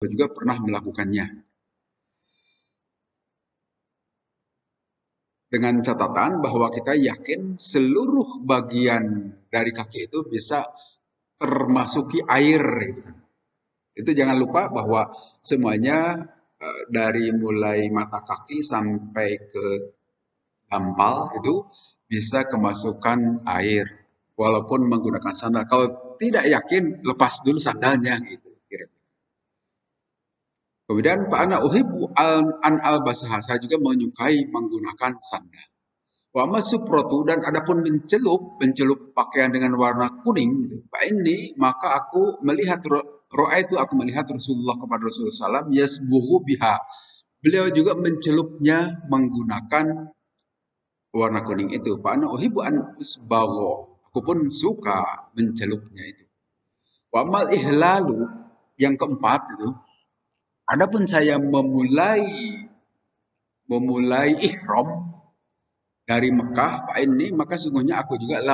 kita juga pernah melakukannya. Dengan catatan bahwa kita yakin seluruh bagian dari kaki itu bisa termasuki air. Gitu. Itu jangan lupa bahwa semuanya dari mulai mata kaki sampai ke dampal itu bisa kemasukan air walaupun menggunakan sandal. Kalau tidak yakin, lepas dulu sandalnya gitu. Kemudian Pak Ana uhibbu an al-basaha, saya juga menyukai menggunakan sandal. Wa masuprotu, dan adapun mencelup pakaian dengan warna kuning, gitu. Pak ini maka aku melihat itu aku melihat Rasulullah kepada Rasulullah SAW yasbuhu biha. Beliau juga mencelupnya menggunakan warna kuning itu. Pak ana uhibbu an usbago. Aku pun suka mencelupnya itu. Wa mal ihlalu, yang keempat itu, adapun saya memulai ihram dari Mekah, Pak ini, maka sungguhnya aku juga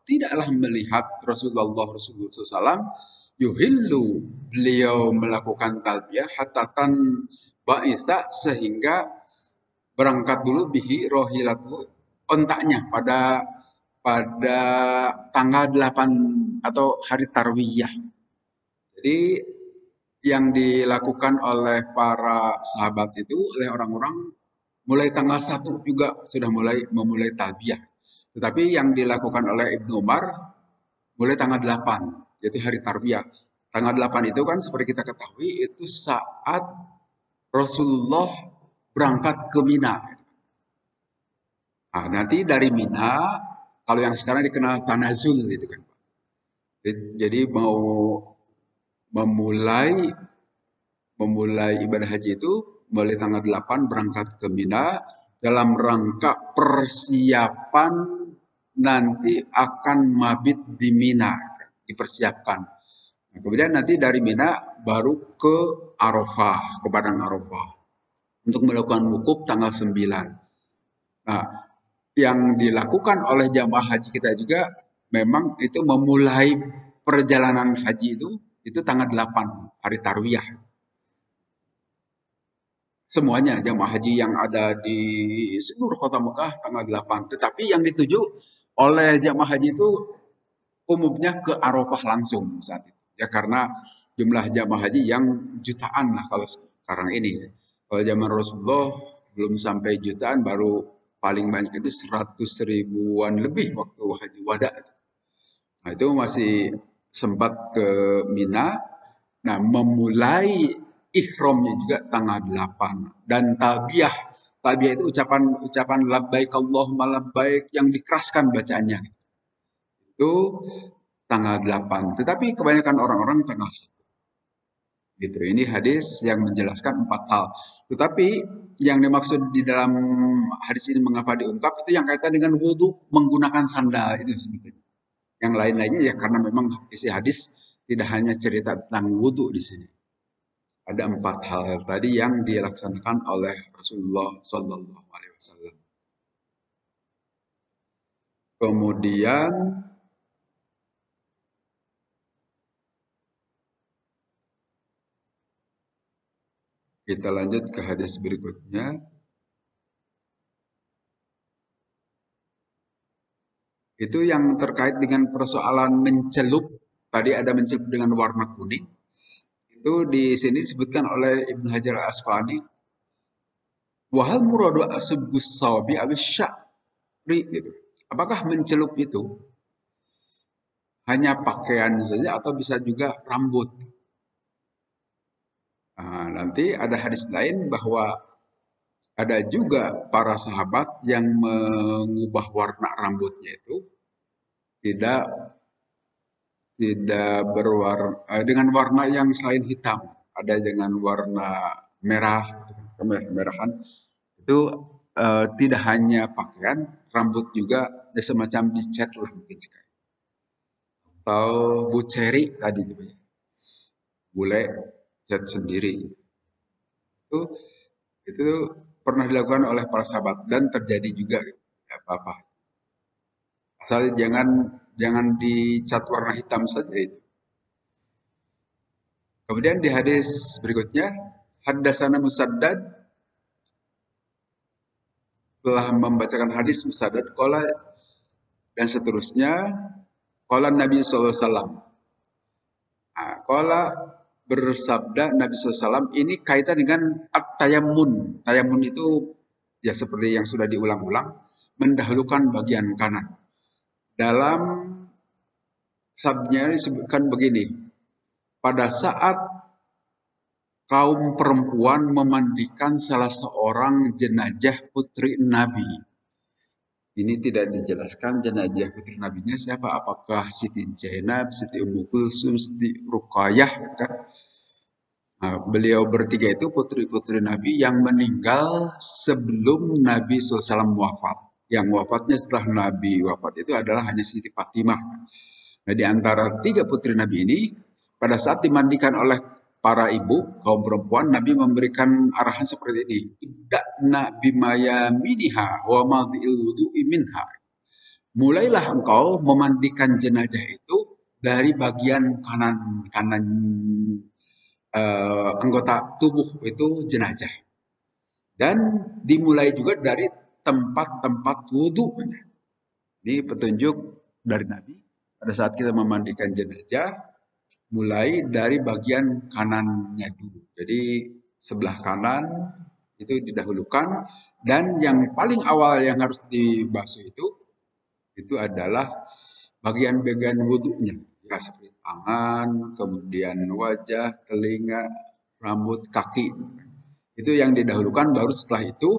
tidaklah melihat Rasulullah SAW yuhillu, beliau melakukan talbiyah hatatan ba'itha, sehingga berangkat dulu bihi rohilatu, ontaknya pada tanggal 8 atau hari tarwiyah. Jadi yang dilakukan oleh para sahabat itu, oleh orang-orang, mulai tanggal 1 juga sudah memulai talbiyah. Tetapi yang dilakukan oleh Ibnu Umar mulai tanggal 8, yaitu hari tarbiyah. Tanggal 8 itu kan seperti kita ketahui itu saat Rasulullah berangkat ke Mina. Nah, nanti dari Mina, kalau yang sekarang dikenal Tanazul gitu kan. Jadi mau memulai ibadah haji itu mulai tanggal 8 berangkat ke Mina dalam rangka persiapan nanti akan mabit di Mina, dipersiapkan. Nah, kemudian nanti dari Mina baru ke Arafah, ke Padang Arafah untuk melakukan wukuf tanggal 9. Nah, yang dilakukan oleh jamaah haji kita juga memang itu memulai perjalanan haji itu tanggal 8 hari tarwiyah. Semuanya jamaah haji yang ada di seluruh kota Mekah tanggal 8. Tetapi yang dituju oleh jamaah haji itu umumnya ke Arafah langsung saat itu. Ya karena jumlah jamaah haji yang jutaan lah kalau sekarang ini. Kalau zaman Rasulullah belum sampai jutaan, baru paling banyak itu 100 ribuan lebih waktu haji wada. Nah, itu masih sempat ke Mina. Nah, memulai ihramnya juga tanggal 8 dan talbiyah. Talbiyah itu ucapan labbaik Allahumma labbaik yang dikeraskan bacaannya. Itu tanggal 8. Tetapi kebanyakan orang-orang tanggal 1. Gitu. Ini hadis yang menjelaskan 4 hal. Tetapi yang dimaksud di dalam hadis ini mengapa diungkap itu yang kaitan dengan wudhu menggunakan sandal itu sebetulnya. Yang lain-lainnya ya karena memang isi hadis tidak hanya cerita tentang wudhu di sini. Ada 4 hal tadi yang dilaksanakan oleh Rasulullah Sallallahu Alaihi Wasallam. Kemudian kita lanjut ke hadis berikutnya. Itu yang terkait dengan persoalan mencelup. Tadi ada mencelup dengan warna kuning. Itu di sini disebutkan oleh Ibnu Hajar Al-Asqalani. Wahal muradu asbus sawabi abis sya'ri gitu. Apakah mencelup itu hanya pakaian saja atau bisa juga rambut? Nah, nanti ada hadis lain bahwa ada juga para sahabat yang mengubah warna rambutnya itu tidak berwarna dengan warna yang selain hitam, ada dengan warna merah, kemerahan. Itu tidak hanya pakaian, rambut juga semacam dicat lah mungkin sekali. Atau buceri tadi itu, bule cat sendiri. Itu pernah dilakukan oleh para sahabat dan terjadi juga, tidak apa-apa. Asal jangan dicat warna hitam saja itu. Kemudian di hadis berikutnya, haddatsana Musaddad telah membacakan hadis Musaddad qala dan seterusnya qala Nabi sallallahu alaihi wasallam. Qala bersabda Nabi SAW ini kaitan dengan at-tayammun. Tayammun itu ya seperti yang sudah diulang-ulang, mendahulukan bagian kanan. Dalam sabnya disebutkan begini, pada saat kaum perempuan memandikan salah seorang jenazah putri Nabi. Ini tidak dijelaskan jenazah putri Nabinya siapa, apakah Siti Zainab, Siti Ummu Kulsum, Siti Ruqayyah, kan? Nah, beliau bertiga itu putri-putri Nabi yang meninggal sebelum Nabi SAW wafat. Yang wafatnya setelah Nabi wafat itu adalah hanya Siti Fatimah. Nah, di antara tiga putri Nabi ini, pada saat dimandikan oleh para ibu, kaum perempuan, Nabi memberikan arahan seperti ini. Ibda'na bimayaminiha wa madhi'il wudu'i minha. Mulailah engkau memandikan jenazah itu dari bagian kanan anggota tubuh itu jenazah. Dan dimulai juga dari tempat-tempat wudhu. Ini petunjuk dari Nabi. Pada saat kita memandikan jenazah, mulai dari bagian kanannya dulu. Jadi sebelah kanan itu didahulukan, dan yang paling awal yang harus dibasuh itu adalah bagian-bagian wudhunya. Ya, seperti tangan, kemudian wajah, telinga, rambut, kaki. Itu yang didahulukan, baru setelah itu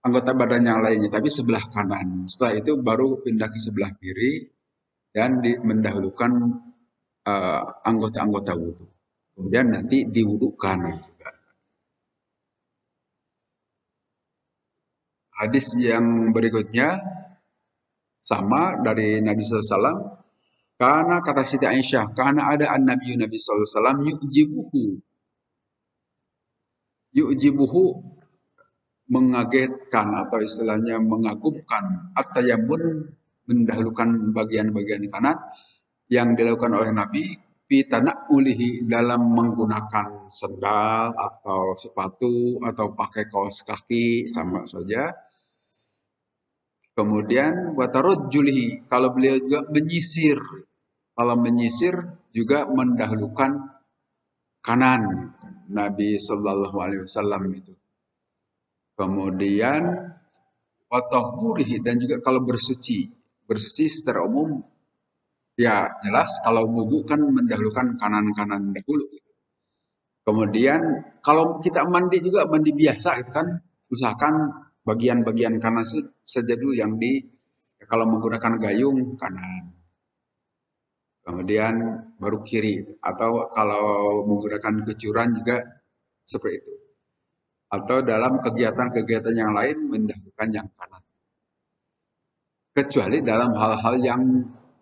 anggota badan yang lainnya, tapi sebelah kanan. Setelah itu baru pindah ke sebelah kiri dan mendahulukan anggota-anggota wudhu. Kemudian nanti diwudukan juga. Hadis yang berikutnya sama dari Nabi SAW. Karena kata Siti Aisyah, karena ada Nabi SAW yu'jibuhu mengagetkan atau istilahnya mengagumkan, at-tayammun mendahulukan bagian-bagian kanan yang dilakukan oleh Nabi ulihi dalam menggunakan sendal atau sepatu atau pakai kaos kaki sama saja. Kemudian watarujjulihi, kalau beliau juga menyisir. Kalau menyisir juga mendahulukan kanan Nabi Shallallahu Alaihi Wasallam itu. Kemudian watahurihi, dan juga kalau bersuci secara umum ya jelas kalau wudhu kan mendahulukan kanan-kanan dahulu. Kemudian kalau kita mandi juga mandi biasa itu kan, usahakan bagian-bagian kanan saja dulu yang kalau menggunakan gayung kanan. Kemudian baru kiri, atau kalau menggunakan kecuran juga seperti itu. Atau dalam kegiatan-kegiatan yang lain mendahulukan yang kanan. Kecuali dalam hal-hal yang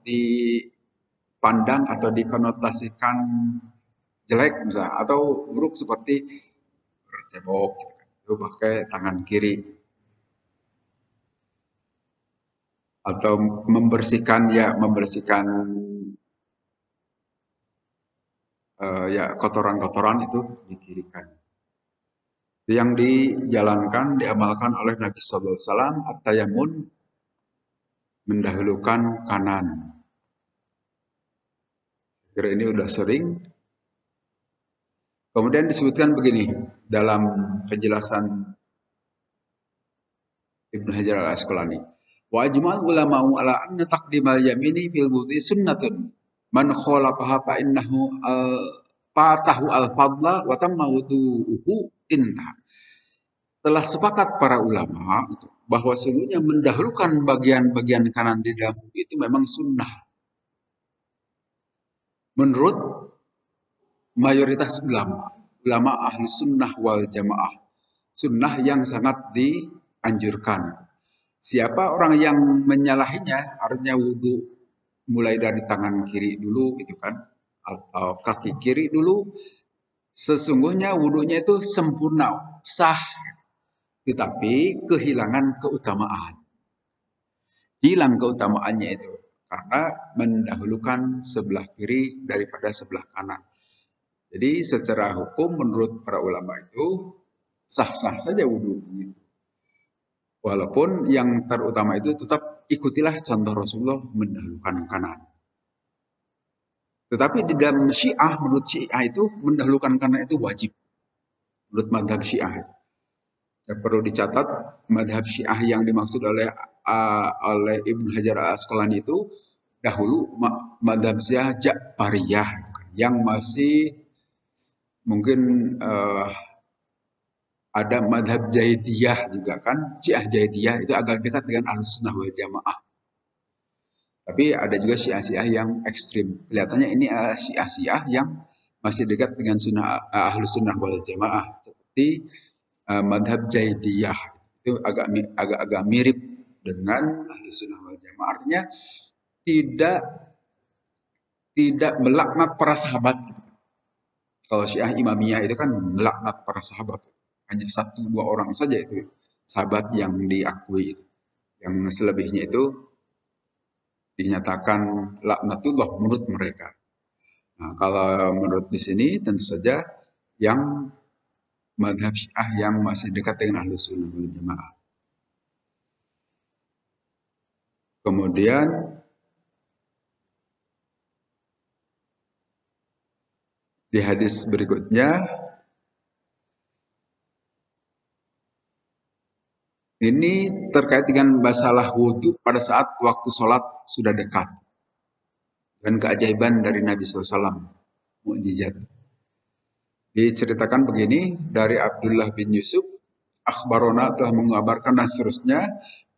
dipandang atau dikonotasikan jelek misalnya, atau buruk seperti bercebok, itu pakai tangan kiri. Atau membersihkan kotoran-kotoran itu dikirikan. Yang dijalankan, diamalkan oleh Nabi Sallallahu Alaihi Wasallam, at-tayammun mendahulukan kanan. Kira ini udah sering. Kemudian disebutkan begini dalam penjelasan Ibnu Hajar al-Asqalani. Wa ajma'al ulama'u ala anna taqdimal yamini fil wudhi sunnatun. Man khalafaha fa innahu fatahu al-fadla wa tamma wudu'uhu intah. Telah sepakat para ulama bahwa sesungguhnya mendahulukan bagian-bagian kanan di dalam wudhu itu memang sunnah. Menurut mayoritas ulama ahli sunnah wal jamaah, sunnah yang sangat dianjurkan. Siapa orang yang menyalahinya, artinya wudhu mulai dari tangan kiri dulu gitu kan, atau kaki kiri dulu, sesungguhnya wudhunya itu sempurna, sah, tetapi kehilangan keutamaan. Hilang keutamaannya itu karena mendahulukan sebelah kiri daripada sebelah kanan. Jadi secara hukum menurut para ulama itu sah-sah saja wudhu. Walaupun yang terutama itu tetap ikutilah contoh Rasulullah mendahulukan kanan. Tetapi di dalam Syiah, menurut Syiah itu mendahulukan kanan itu wajib. Menurut madhab Syiah. Ya, perlu dicatat madhab Syiah yang dimaksud oleh Ibnu Hajar Al-Asqalani itu dahulu madhab Syiah Ja'fariyah yang masih mungkin ada madhab Jaidiyah juga kan. Syiah Jaidiyah itu agak dekat dengan Ahlussunnah wal Jamaah. Tapi ada juga Syiah-Syiah yang ekstrim. Kelihatannya ini Syiah-Syiah yang masih dekat dengan Ahlussunnah wal Jamaah. Seperti madhab Jaidiyah itu agak mirip dengan Ahlussunnah wal Jamaah. Artinya tidak melaknat para sahabat. Kalau Syiah Imamiyah itu kan melaknat para sahabat. Hanya 1-2 orang saja itu sahabat yang diakui. Yang selebihnya itu dinyatakan laknatullah menurut mereka. Nah, kalau menurut di sini tentu saja yang madhab Syiah yang masih dekat dengan Ahlussunnah wal Jamaah. Kemudian di hadis berikutnya ini terkait dengan masalah wudhu pada saat waktu sholat sudah dekat. Dan keajaiban dari Nabi SAW. Mukjizat. Diceritakan begini dari Abdullah bin Yusuf. Akhbarona telah mengabarkan dan seterusnya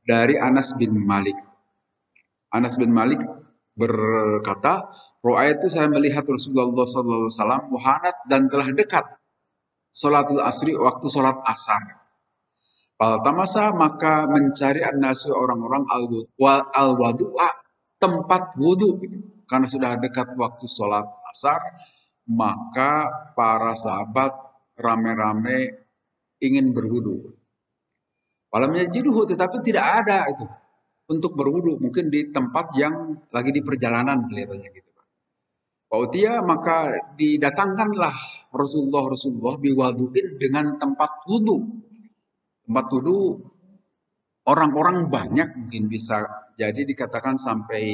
dari Anas bin Malik. Anas bin Malik berkata, Ro'aytu saya melihat Rasulullah SAW muhanat dan telah dekat sholatul asri waktu sholat asar. Tamasa maka mencari an-nasu orang-orang al-wadu'a tempat wudhu gitu. Karena sudah dekat waktu sholat asar, maka para sahabat rame-rame ingin berwudhu. Walam yajiduhu, tetapi tidak ada itu untuk berwudhu, mungkin di tempat yang lagi di perjalanan kelihatannya gitu. Pautia maka didatangkanlah Rasulullah biwadu'in dengan tempat wudhu. Tempat wudhu orang-orang banyak, mungkin bisa jadi dikatakan sampai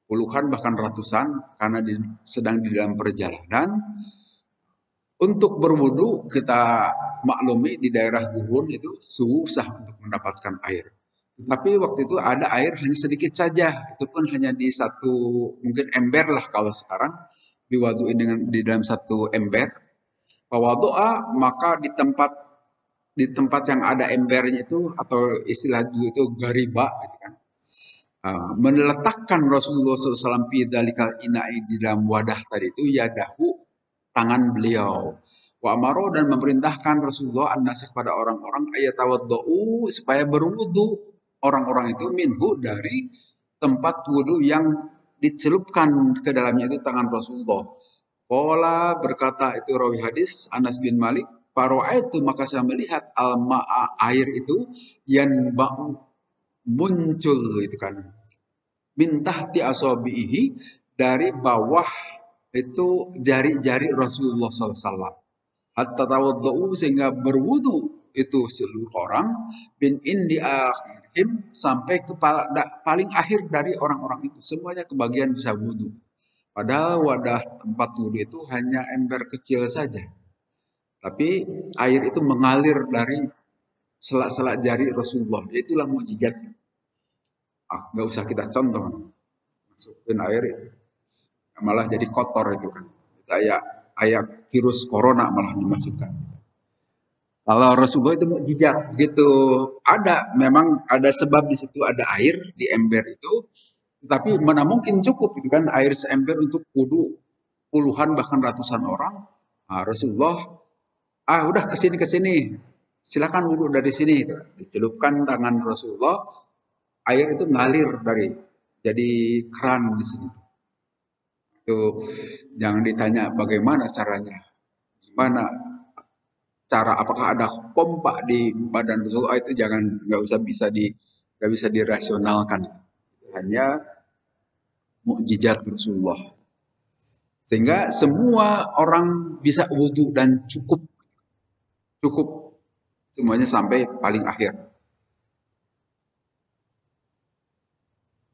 puluhan bahkan ratusan karena sedang di dalam perjalanan. Untuk berwudhu kita maklumi di daerah gurun itu susah untuk mendapatkan air. Tapi waktu itu ada air hanya sedikit saja, itu pun hanya di satu mungkin ember lah kalau sekarang diwaduin di dalam satu ember. Pawadu'a maka di tempat yang ada embernya itu atau istilah dulu itu gariba gitu kan. Meletakkan Rasulullah SAW dalikal ina'i di dalam wadah tadi itu yadahu tangan beliau. Wa amaro dan memerintahkan Rasulullah an-nasa kepada orang-orang ayatawadda'u supaya berwudu orang-orang itu minhu dari tempat wudu yang dicelupkan ke dalamnya itu tangan Rasulullah. Qala berkata itu rawi hadis Anas bin Malik, itu maka saya melihat al-ma'a air itu yang muncul itu kan min tahti asabihi dari bawah itu jari-jari Rasulullah SAW. Hatta tawaddu sehingga berwudu itu seluruh orang bin indi akhirhim sampai ke paling akhir dari orang-orang itu semuanya kebagian bisa wudu. Padahal wadah tempat wudu itu hanya ember kecil saja. Tapi air itu mengalir dari selak-selak jari Rasulullah. Itulah mukjizat. Nggak usah kita contoh. Masukin air malah jadi kotor itu kan. Kayak virus corona malah dimasukkan. Kalau Rasulullah itu mukjizat gitu. Memang ada sebab di situ ada air di ember itu. Tetapi mana mungkin cukup itu kan air seember untuk wudu puluhan bahkan ratusan orang. Rasulullah udah kesini, silakan wudhu dari sini. Dicelupkan tangan Rasulullah, air itu ngalir jadi keran di sini. Itu jangan ditanya bagaimana caranya, gimana cara, apakah ada pompa di badan Rasulullah, itu nggak bisa dirasionalkan. Hanya mukjizat Rasulullah Sehingga semua orang bisa wudhu dan cukup semuanya sampai paling akhir.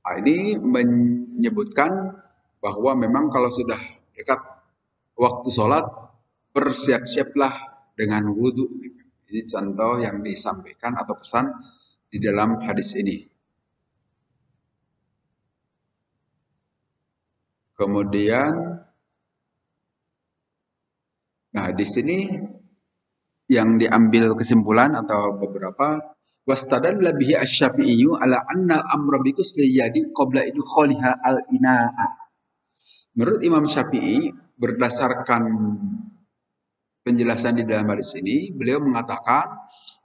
Nah, ini menyebutkan bahwa memang kalau sudah dekat waktu sholat, bersiap-siaplah dengan wudhu. Ini contoh yang disampaikan atau pesan di dalam hadis ini. Kemudian, nah di sini yang diambil kesimpulan atau beberapa wastadalla bihi asy-Syafi'iyyu ala anna amra bi ghusli yadi qabla idkhaliha al-ina'a. Menurut Imam Syafi'i berdasarkan penjelasan di dalam hadis ini, beliau mengatakan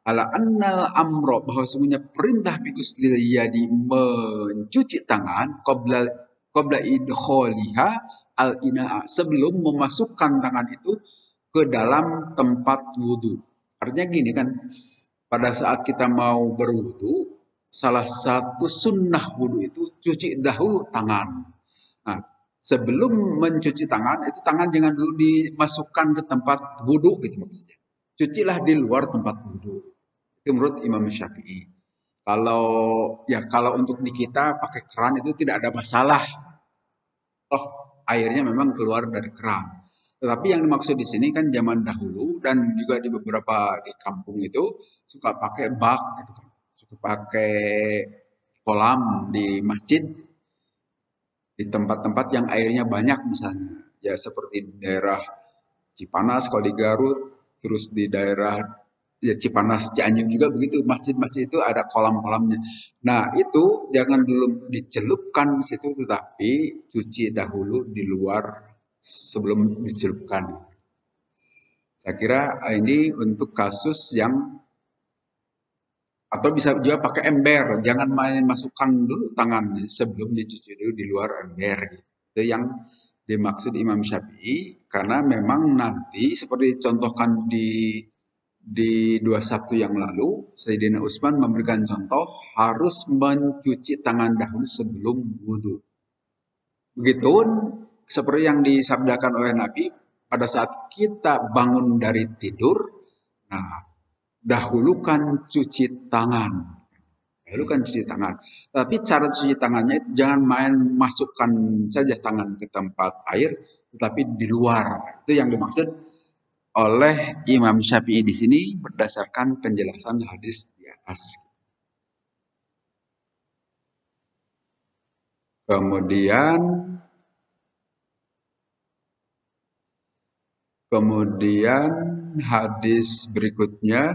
ala annal amro, bahwa semuanya perintah bi ghusli yadi, mencuci tangan, qabla idkhaliha al-ina'a, sebelum memasukkan tangan itu ke dalam tempat wudhu. Artinya gini kan, pada saat kita mau berwudhu, salah satu sunnah wudhu itu cuci dahulu tangan. Nah, sebelum mencuci tangan, itu tangan jangan dulu dimasukkan ke tempat wudhu gitu maksudnya. Cucilah di luar tempat wudhu. Itu menurut Imam Syafi'i. Kalau untuk di kita pakai keran itu tidak ada masalah. Oh, airnya memang keluar dari keran. Tetapi yang dimaksud di sini kan zaman dahulu dan juga di beberapa di kampung itu suka pakai bak gitu kan. Suka pakai kolam di masjid, di tempat-tempat yang airnya banyak misalnya. Ya seperti di daerah Cipanas kalau di Garut, terus di daerah ya Cipanas Cianjur juga begitu, masjid-masjid itu ada kolam-kolamnya. Nah, itu jangan dulu dicelupkan di situ, tetapi cuci dahulu di luar sebelum dicelupkan. Saya kira ini untuk kasus yang, atau bisa juga pakai ember, jangan main masukkan dulu tangan sebelum dicuci dulu di luar ember. Itu yang dimaksud Imam Syafi'i, karena memang nanti seperti contohkan di 2 Sabtu yang lalu, Sayyidina Utsman memberikan contoh harus mencuci tangan dahulu sebelum wudhu. Begitupun seperti yang disabdakan oleh Nabi, pada saat kita bangun dari tidur, nah dahulukan cuci tangan. Dahulukan cuci tangan. Tapi cara cuci tangannya itu jangan main masukkan saja tangan ke tempat air, tetapi di luar. Itu yang dimaksud oleh Imam Syafi'i di sini berdasarkan penjelasan hadis di atas. Kemudian hadis berikutnya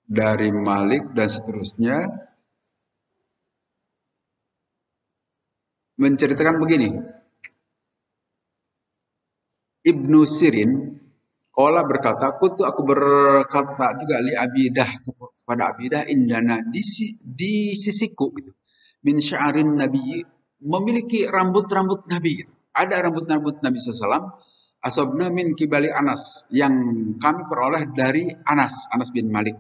dari Malik dan seterusnya menceritakan begini. Ibnu Sirin Qala berkata, aku berkata juga li Abidah, kepada Abidah, indana di sisiku gitu. Min sya'arin Nabi, memiliki rambut-rambut Nabi gitu. Ada rambut-rambut Nabi SAW, asobna min kibali Anas, yang kami peroleh dari Anas bin Malik.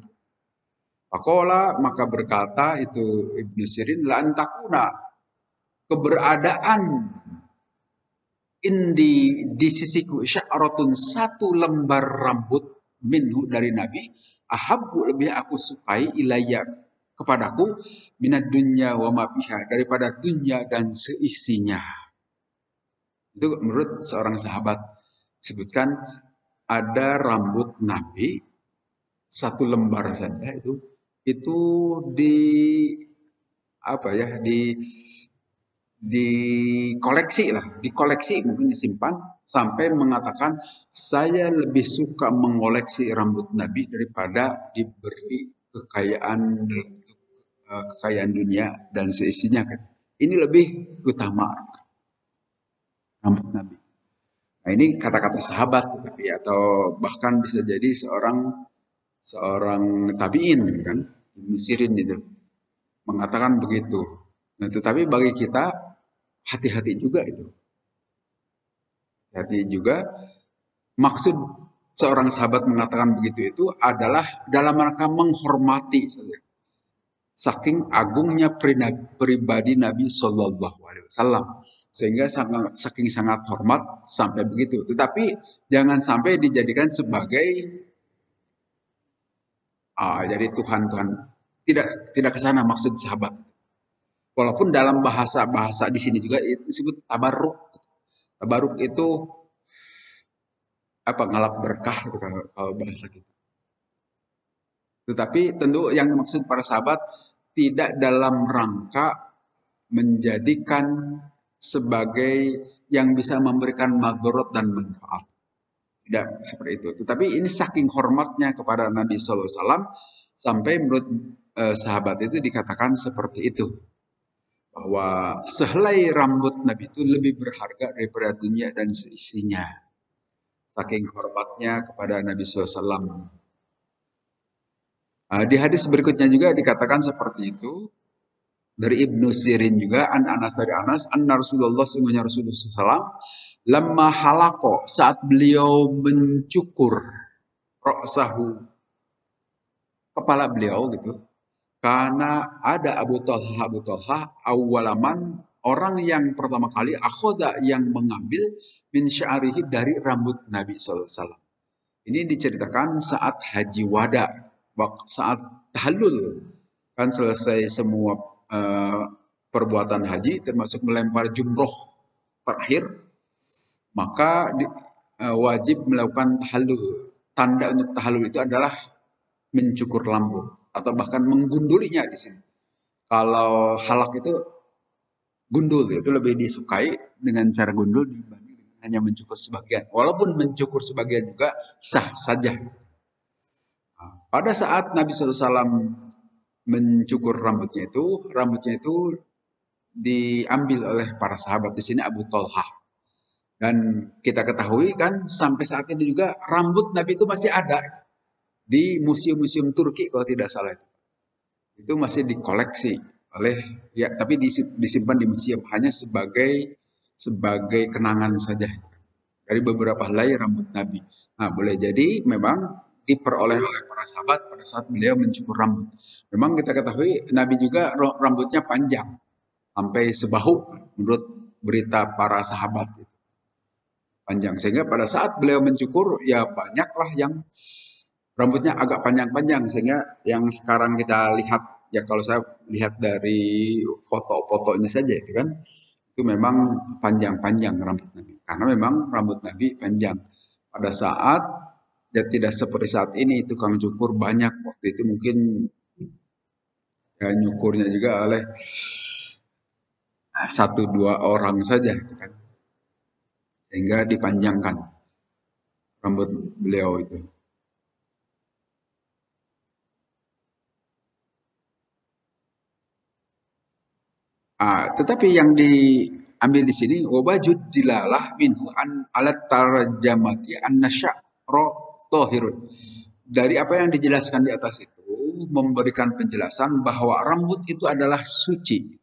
Faqala, maka berkata itu Ibnu Sirin, la antakuna, keberadaan di sisiku sya'ratun, satu lembar rambut minhu dari Nabi, ahabbu, lebih aku sukai, ilayya, kepadaku, minad dunya wa ma fiha, daripada dunya dan seisinya. Itu menurut seorang sahabat. Sebutkan ada rambut Nabi satu lembar saja, itu dikoleksi mungkin disimpan, sampai mengatakan saya lebih suka mengoleksi rambut Nabi daripada diberi kekayaan dunia dan seisinya kan. Ini lebih utama rambut Nabi. Nah, ini kata-kata sahabat, tapi atau bahkan bisa jadi seorang tabi'in kan, Ibnu Sirin itu mengatakan begitu. Nah, tetapi bagi kita hati-hati juga itu. Hati juga, maksud seorang sahabat mengatakan begitu itu adalah dalam rangka menghormati saja. saking agungnya pribadi Nabi Shallallahu Alaihi Wasallam, sehingga saking sangat hormat sampai begitu. Tetapi jangan sampai dijadikan sebagai jadi Tuhan. Tidak ke sana maksud sahabat. Walaupun dalam bahasa di sini juga disebut tabarruk. Tabarruk itu ngalap berkah kalau bahasa kita. Tetapi tentu yang dimaksud para sahabat tidak dalam rangka menjadikan sebagai yang bisa memberikan madharat dan manfaat. Tidak seperti itu. Tetapi ini saking hormatnya kepada Nabi Sallallahu Alaihi Wasallam sampai menurut sahabat itu dikatakan seperti itu. Bahwa sehelai rambut Nabi itu lebih berharga daripada dunia dan seisinya. Saking hormatnya kepada Nabi Sallallahu Alaihi Wasallam. Di hadis berikutnya juga dikatakan seperti itu. Dari Ibnu Sirin juga, Anas dari Anas, anna Rasulullah sungguhnya Rasulullah SAW, lamma halaqo, saat beliau mencukur ra'sahu, kepala beliau gitu. Karena ada Abu Talha awalaman, orang yang pertama kali akhoda yang mengambil min sya'rihi dari rambut Nabi SAW. Ini diceritakan saat haji wada, saat tahallul, kan selesai semua perbuatan haji termasuk melempar jumroh terakhir, maka wajib melakukan tahallul. Tanda untuk tahallul itu adalah mencukur rambut atau bahkan menggundulinya di sini. Kalau halak itu gundul, itu lebih disukai dengan cara gundul dibanding hanya mencukur sebagian. Walaupun mencukur sebagian juga sah saja. Pada saat Nabi SAW mencukur rambutnya itu diambil oleh para sahabat, di sini Abu Talha. Dan kita ketahui kan sampai saat ini juga rambut Nabi itu masih ada di museum-museum Turki kalau tidak salah itu. Itu masih dikoleksi oleh tapi disimpan di museum hanya sebagai kenangan saja dari beberapa helai rambut Nabi. Nah, boleh jadi memang diperoleh oleh para sahabat pada saat beliau mencukur rambut. Memang kita ketahui Nabi juga rambutnya panjang sampai sebahu menurut berita para sahabat itu. Panjang, sehingga pada saat beliau mencukur ya banyaklah yang rambutnya agak panjang-panjang, sehingga yang sekarang kita lihat ya kalau saya lihat dari foto-fotonya saja itu kan itu memang panjang-panjang rambut Nabi, karena memang rambut Nabi panjang. Pada saat ya tidak seperti saat ini tukang cukur banyak, waktu itu mungkin ya, nyukurnya juga oleh 1-2 orang saja kan, sehingga dipanjangkan rambut beliau itu. Tetapi yang diambil di sini wabajud dilalah minhu an alat tarjamati an nasya'ra tahirun. Dari apa yang dijelaskan di atas itu memberikan penjelasan bahwa rambut itu adalah suci.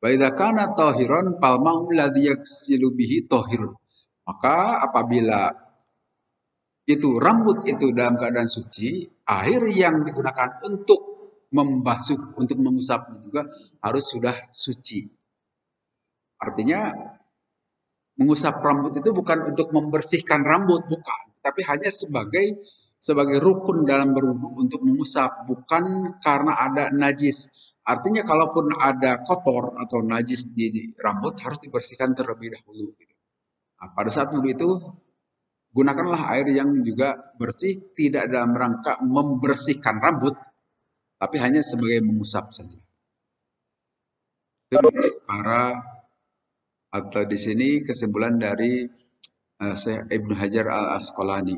Wa idza kana tahiran fal ma'u ladzi yaghsilu bihi tahirun. Maka apabila itu rambut itu dalam keadaan suci, air yang digunakan untuk membasuh, untuk mengusapnya juga harus sudah suci. Artinya mengusap rambut itu bukan untuk membersihkan rambut, bukan, tapi hanya sebagai rukun dalam berwudu untuk mengusap, bukan karena ada najis. Artinya kalaupun ada kotor atau najis di rambut harus dibersihkan terlebih dahulu. Nah, pada saat wudu itu gunakanlah air yang juga bersih, tidak dalam rangka membersihkan rambut, tapi hanya sebagai mengusap saja. Itu para atau di sini kesimpulan dari Syekh Ibnu Hajar Al-Asqalani.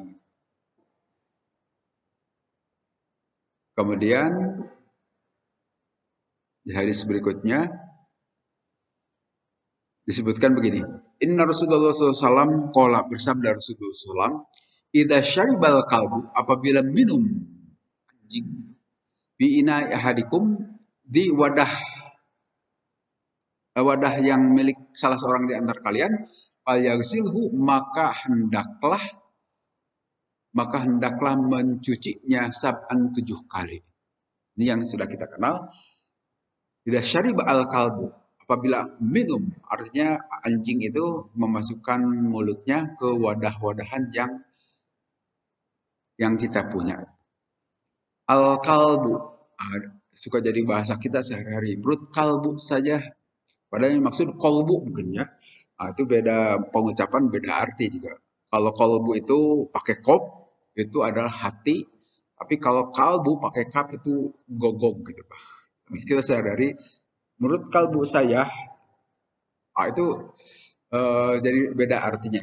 Kemudian di hadis berikutnya disebutkan begini. Inna Rasulullah SAW qala, bersabda Rasulullah SAW, idza syaribal kalbu, apabila minum anjing bi ina ahadikum, di wadah yang milik salah seorang di antara kalian, fayaghsilhu, maka hendaklah mencucinya 7 kali. Ini yang sudah kita kenal. Tidak syariba al-kalbu. Apabila minum, artinya anjing itu memasukkan mulutnya ke wadah-wadahan yang kita punya. Al-kalbu. Suka jadi bahasa kita sehari-hari. Perut kalbu saja. Padahal yang maksud kolbu mungkin ya. Itu beda pengucapan, beda arti juga. Kalau kolbu itu pakai kop, itu adalah hati. Tapi kalau kalbu pakai kap itu gogong gitu Pak. Kita sehari-hari, menurut kalbu saya, itu jadi beda artinya.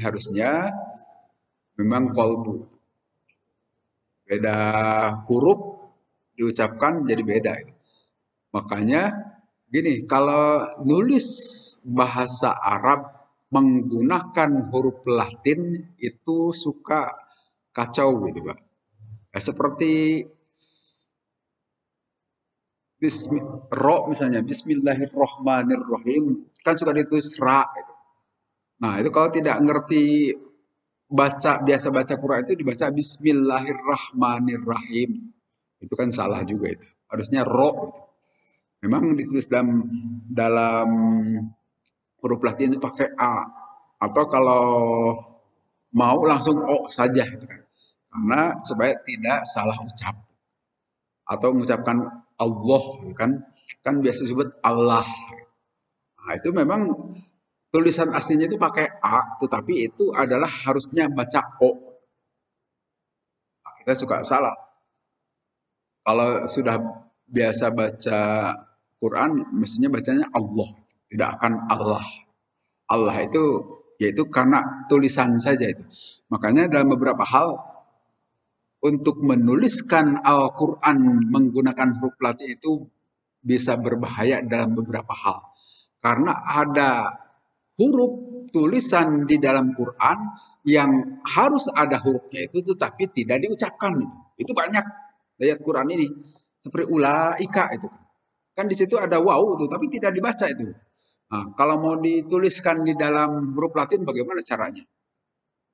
Harusnya memang kolbu. Beda huruf diucapkan jadi beda. Makanya gini, kalau nulis bahasa Arab menggunakan huruf Latin itu suka kacau gitu Pak. Ya, seperti misalnya Bismillahirrohmanirrohim kan suka ditulis ra gitu. Nah itu kalau tidak ngerti biasa baca Quran itu dibaca Bismillahirrahmanirrahim. Itu kan salah juga itu. Harusnya ro gitu. Memang ditulis dalam huruf Latin itu pakai A. Atau kalau mau langsung O saja gitu kan. Karena supaya tidak salah ucap. Atau mengucapkan Allah kan biasa disebut Allah. Nah, itu memang tulisan aslinya itu pakai A, tetapi itu adalah harusnya baca O. Nah, kita suka salah. Kalau sudah biasa baca Quran, mestinya bacanya Allah, tidak akan Allah. Allah itu yaitu karena tulisan saja itu. Makanya dalam beberapa hal untuk menuliskan Al-Quran menggunakan huruf Latin itu bisa berbahaya dalam beberapa hal. Karena ada huruf tulisan di dalam Quran yang harus ada hurufnya itu tetapi tidak diucapkan. Itu banyak ayat Quran ini. Seperti ulaika itu. Kan di situ ada waw itu tapi tidak dibaca itu. Nah, kalau mau dituliskan di dalam huruf Latin bagaimana caranya?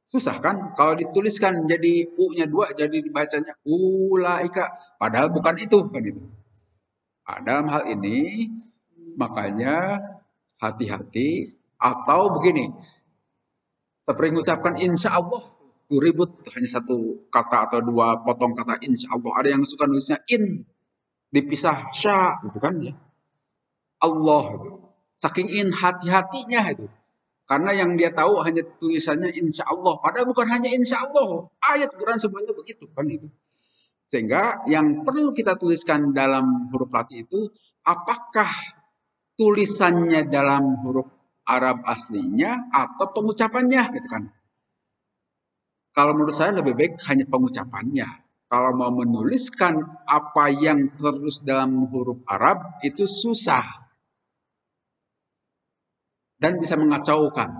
Susah kan? Kalau dituliskan jadi U-nya 2, jadi dibacanya ulaika. Padahal bukan itu. Kan itu. Nah, dalam hal ini, makanya hati-hati. Atau begini, seperti mengucapkan insya Allah. Ribut, hanya satu kata atau dua potong kata insya Allah. Ada yang suka nulisnya in, dipisah sya, gitu kan ya. Allah, itu. Saking in hati-hatinya itu. Karena yang dia tahu hanya tulisannya insya Allah. Padahal bukan hanya insya Allah. Ayat Quran semuanya begitu kan itu. Sehingga yang perlu kita tuliskan dalam huruf Latin itu, apakah tulisannya dalam huruf Arab aslinya atau pengucapannya gitu kan. Kalau menurut saya lebih baik hanya pengucapannya. Kalau mau menuliskan apa yang terus dalam huruf Arab itu susah. Dan bisa mengacaukan.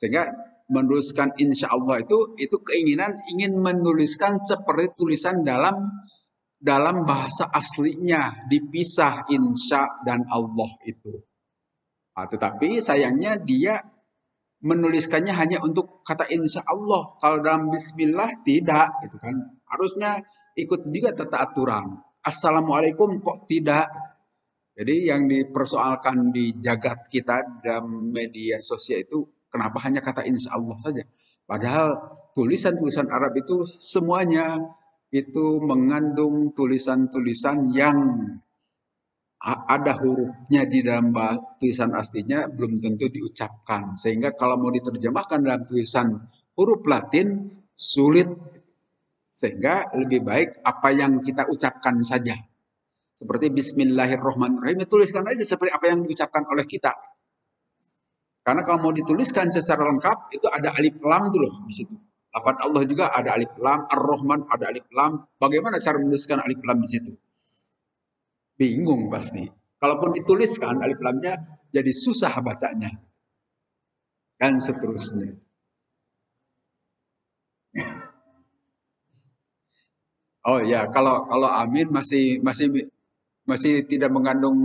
Sehingga menuliskan insya Allah itu keinginan ingin menuliskan seperti tulisan dalam bahasa aslinya, dipisah insya dan Allah itu. Nah, tetapi sayangnya dia menuliskannya hanya untuk kata insya Allah. Kalau dalam bismillah tidak, gitu kan. Harusnya ikut juga tata aturan. Assalamualaikum kok tidak. Jadi yang dipersoalkan di jagat kita dalam media sosial itu kenapa hanya kata insya Allah saja. Padahal tulisan-tulisan Arab itu semuanya itu mengandung tulisan-tulisan yang ada hurufnya di dalam tulisan aslinya belum tentu diucapkan. Sehingga kalau mau diterjemahkan dalam tulisan huruf Latin sulit. Sehingga lebih baik apa yang kita ucapkan saja. Seperti Bismillahirrahmanirrahim, tuliskan aja seperti apa yang diucapkan oleh kita. Karena kalau mau dituliskan secara lengkap, itu ada alif lam dulu di situ. Lafaz Allah juga ada alif lam, Ar-Rahman ada alif lam. Bagaimana cara menuliskan alif lam di situ? Bingung pasti. Kalaupun dituliskan alif lamnya, jadi susah bacanya. Dan seterusnya. Oh ya, kalau amin masih tidak mengandung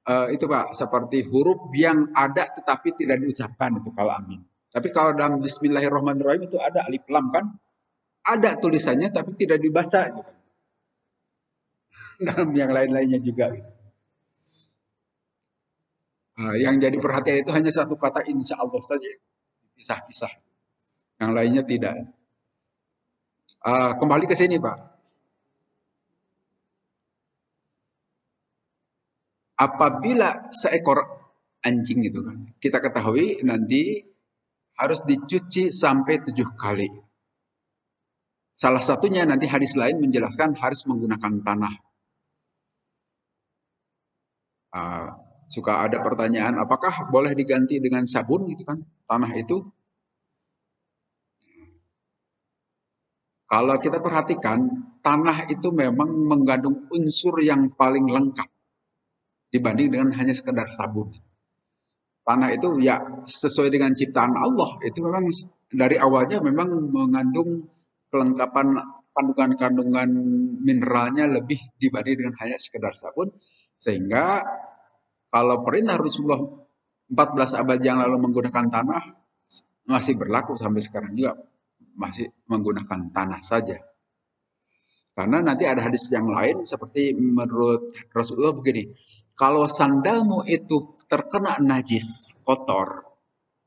itu Pak, seperti huruf yang ada tetapi tidak diucapkan itu kalau amin. Tapi kalau dalam Bismillahirrahmanirrahim itu ada alif lam kan, ada tulisannya tapi tidak dibaca. Gitu. dalam yang lain-lainnya juga. Nah, yang jadi perhatian itu hanya satu kata insya Allah saja, pisah-pisah. Yang lainnya tidak. Kembali ke sini Pak. Apabila seekor anjing itu kan, kita ketahui nanti harus dicuci sampai 7 kali. Salah satunya nanti hadis lain menjelaskan harus menggunakan tanah. Suka ada pertanyaan, apakah boleh diganti dengan sabun gitu kan, tanah itu? Kalau kita perhatikan, tanah itu memang mengandung unsur yang paling lengkap dibanding dengan hanya sekedar sabun. Tanah itu ya sesuai dengan ciptaan Allah, itu memang dari awalnya memang mengandung kelengkapan kandungan-kandungan mineralnya lebih dibanding dengan hanya sekedar sabun. Sehingga kalau perintah Rasulullah 14 abad yang lalu menggunakan tanah, masih berlaku sampai sekarang juga, masih menggunakan tanah saja. Karena nanti ada hadis yang lain seperti menurut Rasulullah begini, kalau sandalmu itu terkena najis, kotor,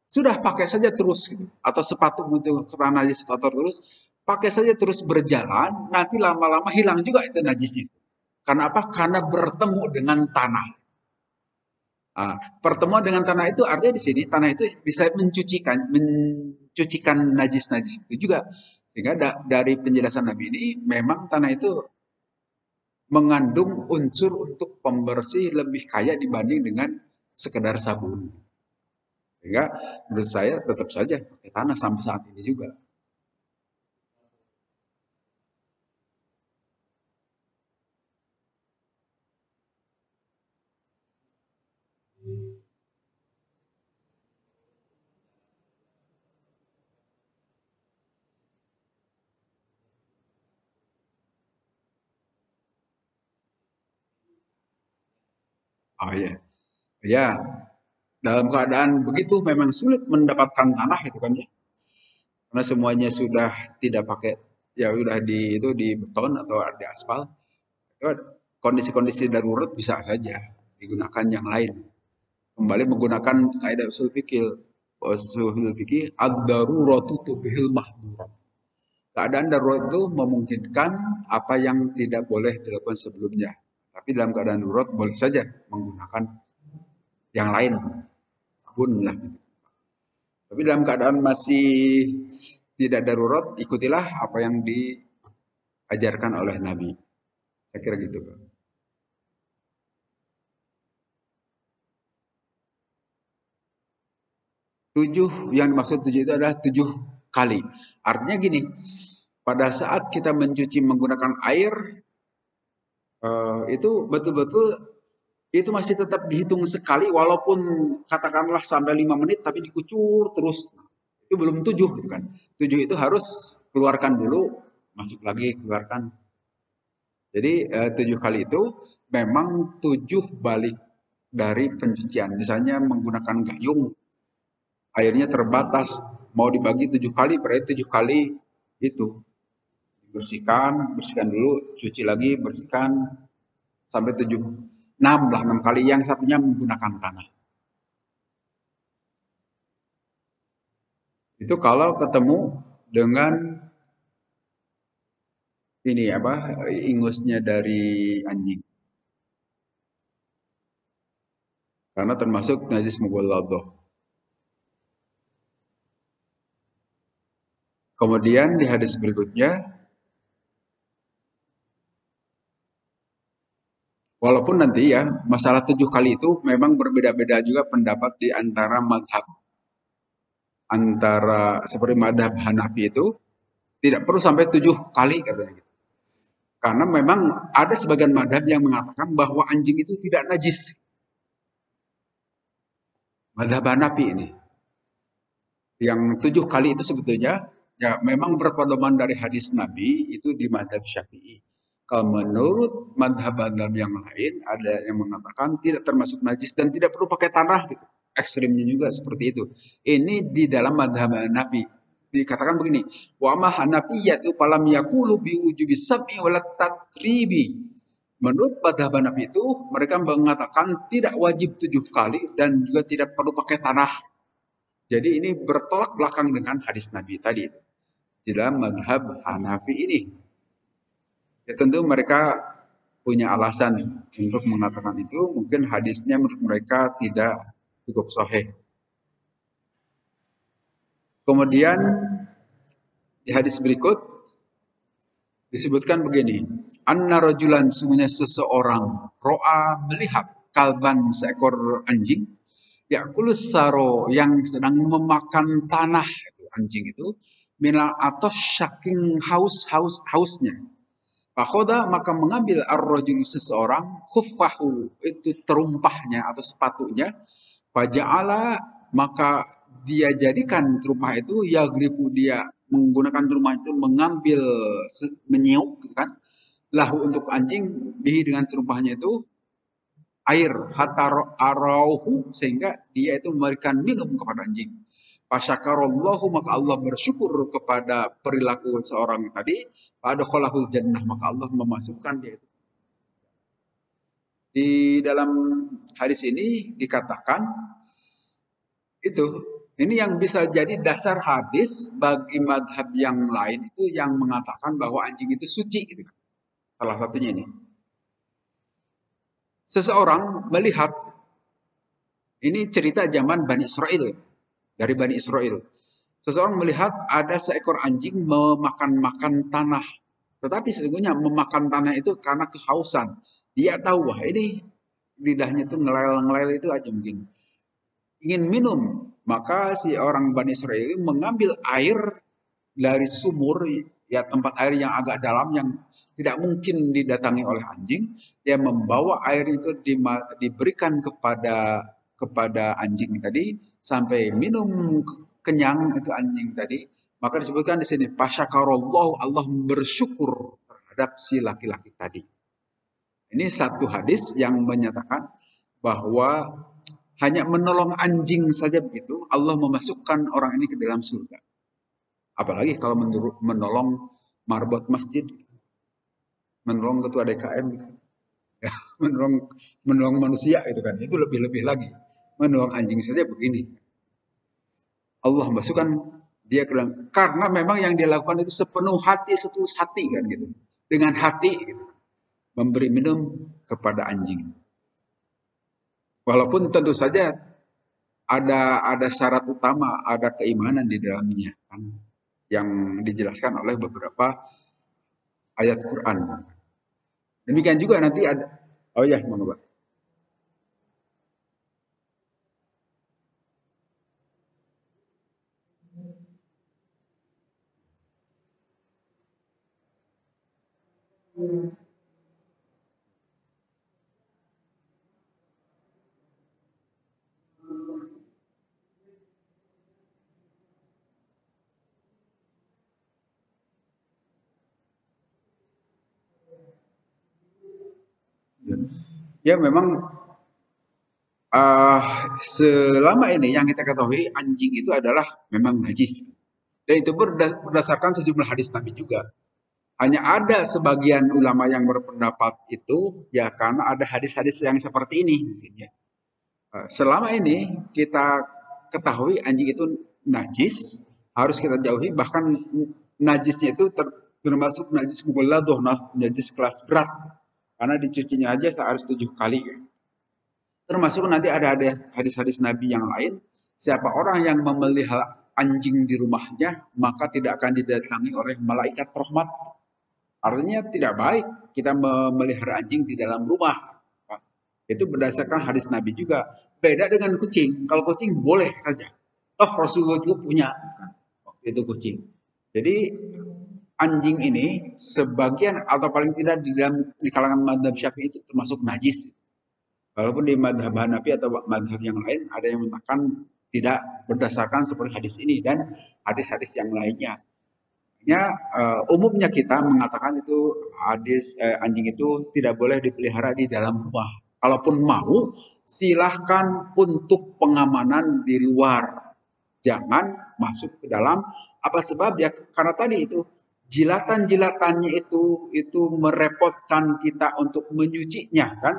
sudah pakai saja terus gitu. Atau sepatumu itu kena najis, kotor terus, pakai saja terus berjalan, nanti lama-lama hilang juga itu najisnya. Karena apa? Karena bertemu dengan tanah. Pertemuan dengan tanah itu artinya di sini tanah itu bisa mencucikan najis-najis itu juga. Sehingga dari penjelasan Nabi ini memang tanah itu mengandung unsur untuk pembersih lebih kaya dibanding dengan sekedar sabun. Sehingga menurut saya tetap saja pakai tanah sampai saat ini juga. Oh ya, ya dalam keadaan begitu memang sulit mendapatkan tanah itu kan ya. Karena semuanya sudah tidak pakai, ya udah di beton atau di aspal. Itu kondisi-kondisi darurat bisa saja digunakan yang lain. Kembali menggunakan kaidah usul fikih. Usul fikih ad-daruratu tubihil mahdurat. Keadaan darurat itu memungkinkan apa yang tidak boleh dilakukan sebelumnya. Tapi dalam keadaan darurat boleh saja menggunakan yang lain, sabun lah. Tapi dalam keadaan masih tidak darurat, ikutilah apa yang diajarkan oleh Nabi. Saya kira gitu, Pak. 7, yang dimaksud 7 itu adalah 7 kali. Artinya gini, pada saat kita mencuci menggunakan air, itu betul-betul itu masih tetap dihitung sekali walaupun katakanlah sampai 5 menit tapi dikucur terus. Itu belum 7 gitu kan. 7 itu harus keluarkan dulu, masuk lagi, keluarkan. Jadi 7 kali itu memang 7 balik dari pencucian. Misalnya menggunakan gayung, airnya terbatas, mau dibagi 7 kali berarti 7 kali itu. Bersihkan dulu, cuci lagi, bersihkan sampai 7. 6 lah, 6 kali, yang satunya menggunakan tanah. Itu kalau ketemu dengan ini apa, ingusnya dari anjing. Karena termasuk najis mughalladah. Kemudian di hadis berikutnya, walaupun nanti ya masalah 7 kali itu memang berbeda-beda juga pendapat di antara madhab. Antara seperti madhab Hanafi itu tidak perlu sampai 7 kali katanya gitu. Karena memang ada sebagian madhab yang mengatakan bahwa anjing itu tidak najis. Madhab Hanafi ini. Yang 7 kali itu sebetulnya ya memang berpedoman dari hadis Nabi itu di madhab Syafi'i. Kalau menurut madhab-madhab yang lain ada yang mengatakan tidak termasuk najis dan tidak perlu pakai tanah gitu. Ekstrimnya juga seperti itu. Ini di dalam madhab Nabi. Dikatakan begini, wa ma hanafiyatu falam yaqulu bi wujubi sab'i wala tatribi. Menurut madhab Hanafi itu, mereka mengatakan tidak wajib 7 kali dan juga tidak perlu pakai tanah. Jadi ini bertolak belakang dengan hadis Nabi tadi itu. Di dalam madhab Hanafi ini. Ya tentu mereka punya alasan untuk mengatakan itu. Mungkin hadisnya menurut mereka tidak cukup sahih. Kemudian di hadis berikut disebutkan begini. Anna rajulan, sungguhnya seseorang, ro'a melihat kalban, seekor anjing, yakulus saro, yang sedang memakan tanah, itu anjing itu, minal atos, saking hausnya. Fakhoda, maka mengambil ar-rajulu, seseorang, khuffahu, itu terumpahnya atau sepatunya, faja'ala, maka dia jadikan terumpah itu, yagrifu, dia menggunakan terumpah itu mengambil, menyiuk gitu kan, lahu untuk anjing, bihi dengan terumpahnya itu air, hatta arauhu, sehingga dia itu memberikan minum kepada anjing. Fasyakarallahu, maka Allah bersyukur kepada perilaku seorang tadi, fadkhalahul jannah, maka Allah memasukkan dia itu. Di dalam hadis ini dikatakan itu, ini yang bisa jadi dasar hadis bagi madhab yang lain itu yang mengatakan bahwa anjing itu suci gitu. Salah satunya ini. Seseorang melihat, ini cerita zaman Bani Israel, dari Bani Israel. Seseorang melihat ada seekor anjing memakan-makan tanah. Tetapi sesungguhnya memakan tanah itu karena kehausan. Dia tahu, wah ini lidahnya itu ngelel-ngelel itu aja mungkin. Ingin minum. Maka si orang Bani Israel mengambil air dari sumur, ya tempat air yang agak dalam yang tidak mungkin didatangi oleh anjing. Dia membawa air itu diberikan kepada anjing tadi sampai minum kenyang itu anjing tadi. Maka disebutkan di sini pasyakarallahu, Allah bersyukur terhadap si laki-laki tadi. Ini satu hadis yang menyatakan bahwa hanya menolong anjing saja begitu, Allah memasukkan orang ini ke dalam surga. Apalagi kalau menolong marbot masjid, menolong ketua DKM, gitu. Ya, menolong manusia itu kan, itu lebih-lebih lagi. Menolong anjing saja begini. Allah masukkan dia ke dalam, karena memang yang dia lakukan itu sepenuh hati, setulus hati kan gitu. Dengan hati gitu. Memberi minum kepada anjing. Walaupun tentu saja ada syarat utama, ada keimanan di dalamnya kan, yang dijelaskan oleh beberapa ayat Quran. Demikian juga nanti ada, oh ya, mohon Pak. Ya memang selama ini yang kita ketahui anjing itu adalah memang najis. Dan itu berdasarkan sejumlah hadis Nabi juga. Hanya ada sebagian ulama yang berpendapat itu ya karena ada hadis-hadis yang seperti ini mungkin ya. Selama ini kita ketahui anjing itu najis, harus kita jauhi, bahkan najisnya itu termasuk najis mughalladah, najis kelas berat. Karena dicucinya aja harus 7 kali. Termasuk nanti ada hadis-hadis Nabi yang lain, siapa orang yang memelihara anjing di rumahnya, maka tidak akan didatangi oleh malaikat rahmat. Artinya tidak baik kita memelihara anjing di dalam rumah. Itu berdasarkan hadis Nabi juga. Beda dengan kucing. Kalau kucing boleh saja. Oh, Rasulullah juga punya. Itu kucing. Jadi anjing ini sebagian atau paling tidak di kalangan madhab Syafi'i itu termasuk najis. Walaupun di madhab Hanafi atau madhab yang lain ada yang mengatakan tidak berdasarkan seperti hadis ini dan hadis-hadis yang lainnya. Umumnya kita mengatakan itu hadis anjing itu tidak boleh dipelihara di dalam rumah. Kalaupun mau, silahkan untuk pengamanan di luar. Jangan masuk ke dalam. Apa sebab? Ya karena tadi itu jilatan-jilatannya itu merepotkan kita untuk menyucinya kan,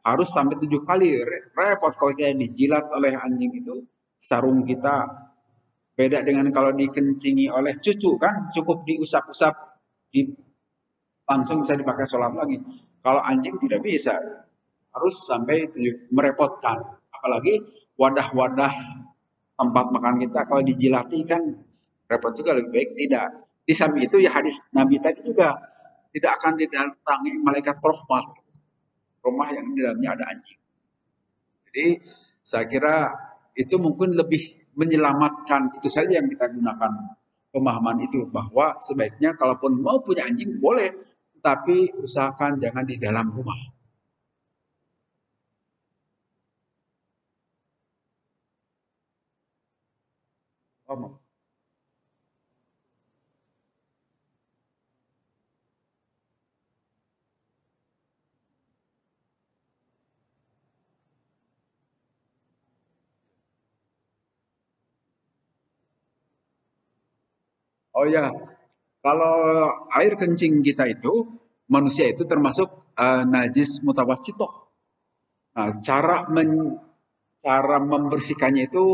harus sampai 7 kali, repot kalau kita dijilat oleh anjing itu. Sarung kita beda dengan kalau dikencingi oleh cucu kan, cukup diusap-usap, langsung bisa dipakai sholat lagi. Kalau anjing tidak bisa, harus sampai merepotkan. Apalagi wadah-wadah tempat makan kita kalau dijilati kan repot juga, lebih baik tidak. Di samping itu ya hadis Nabi tadi juga, tidak akan didatangi malaikat rahmat, rumah yang di dalamnya ada anjing. Jadi saya kira itu mungkin lebih menyelamatkan, itu saja yang kita gunakan pemahaman itu, bahwa sebaiknya kalaupun mau punya anjing boleh, tapi usahakan jangan di dalam rumah. Oh, oh ya, kalau air kencing kita itu, manusia itu termasuk najis mutawasitoh. Nah, cara membersihkannya itu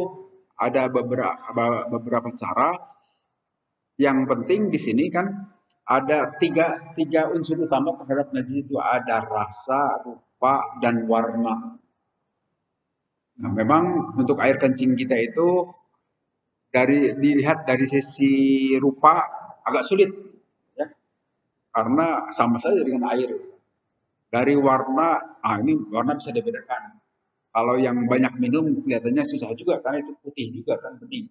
ada beberapa cara. Yang penting di sini kan ada tiga unsur utama terhadap najis itu, ada rasa, rupa, dan warna. Nah, memang untuk air kencing kita itu dilihat dari sisi rupa agak sulit, ya, karena sama saja dengan air. Dari warna, ini warna bisa dibedakan. Kalau yang banyak minum kelihatannya susah juga karena itu putih juga kan, bening.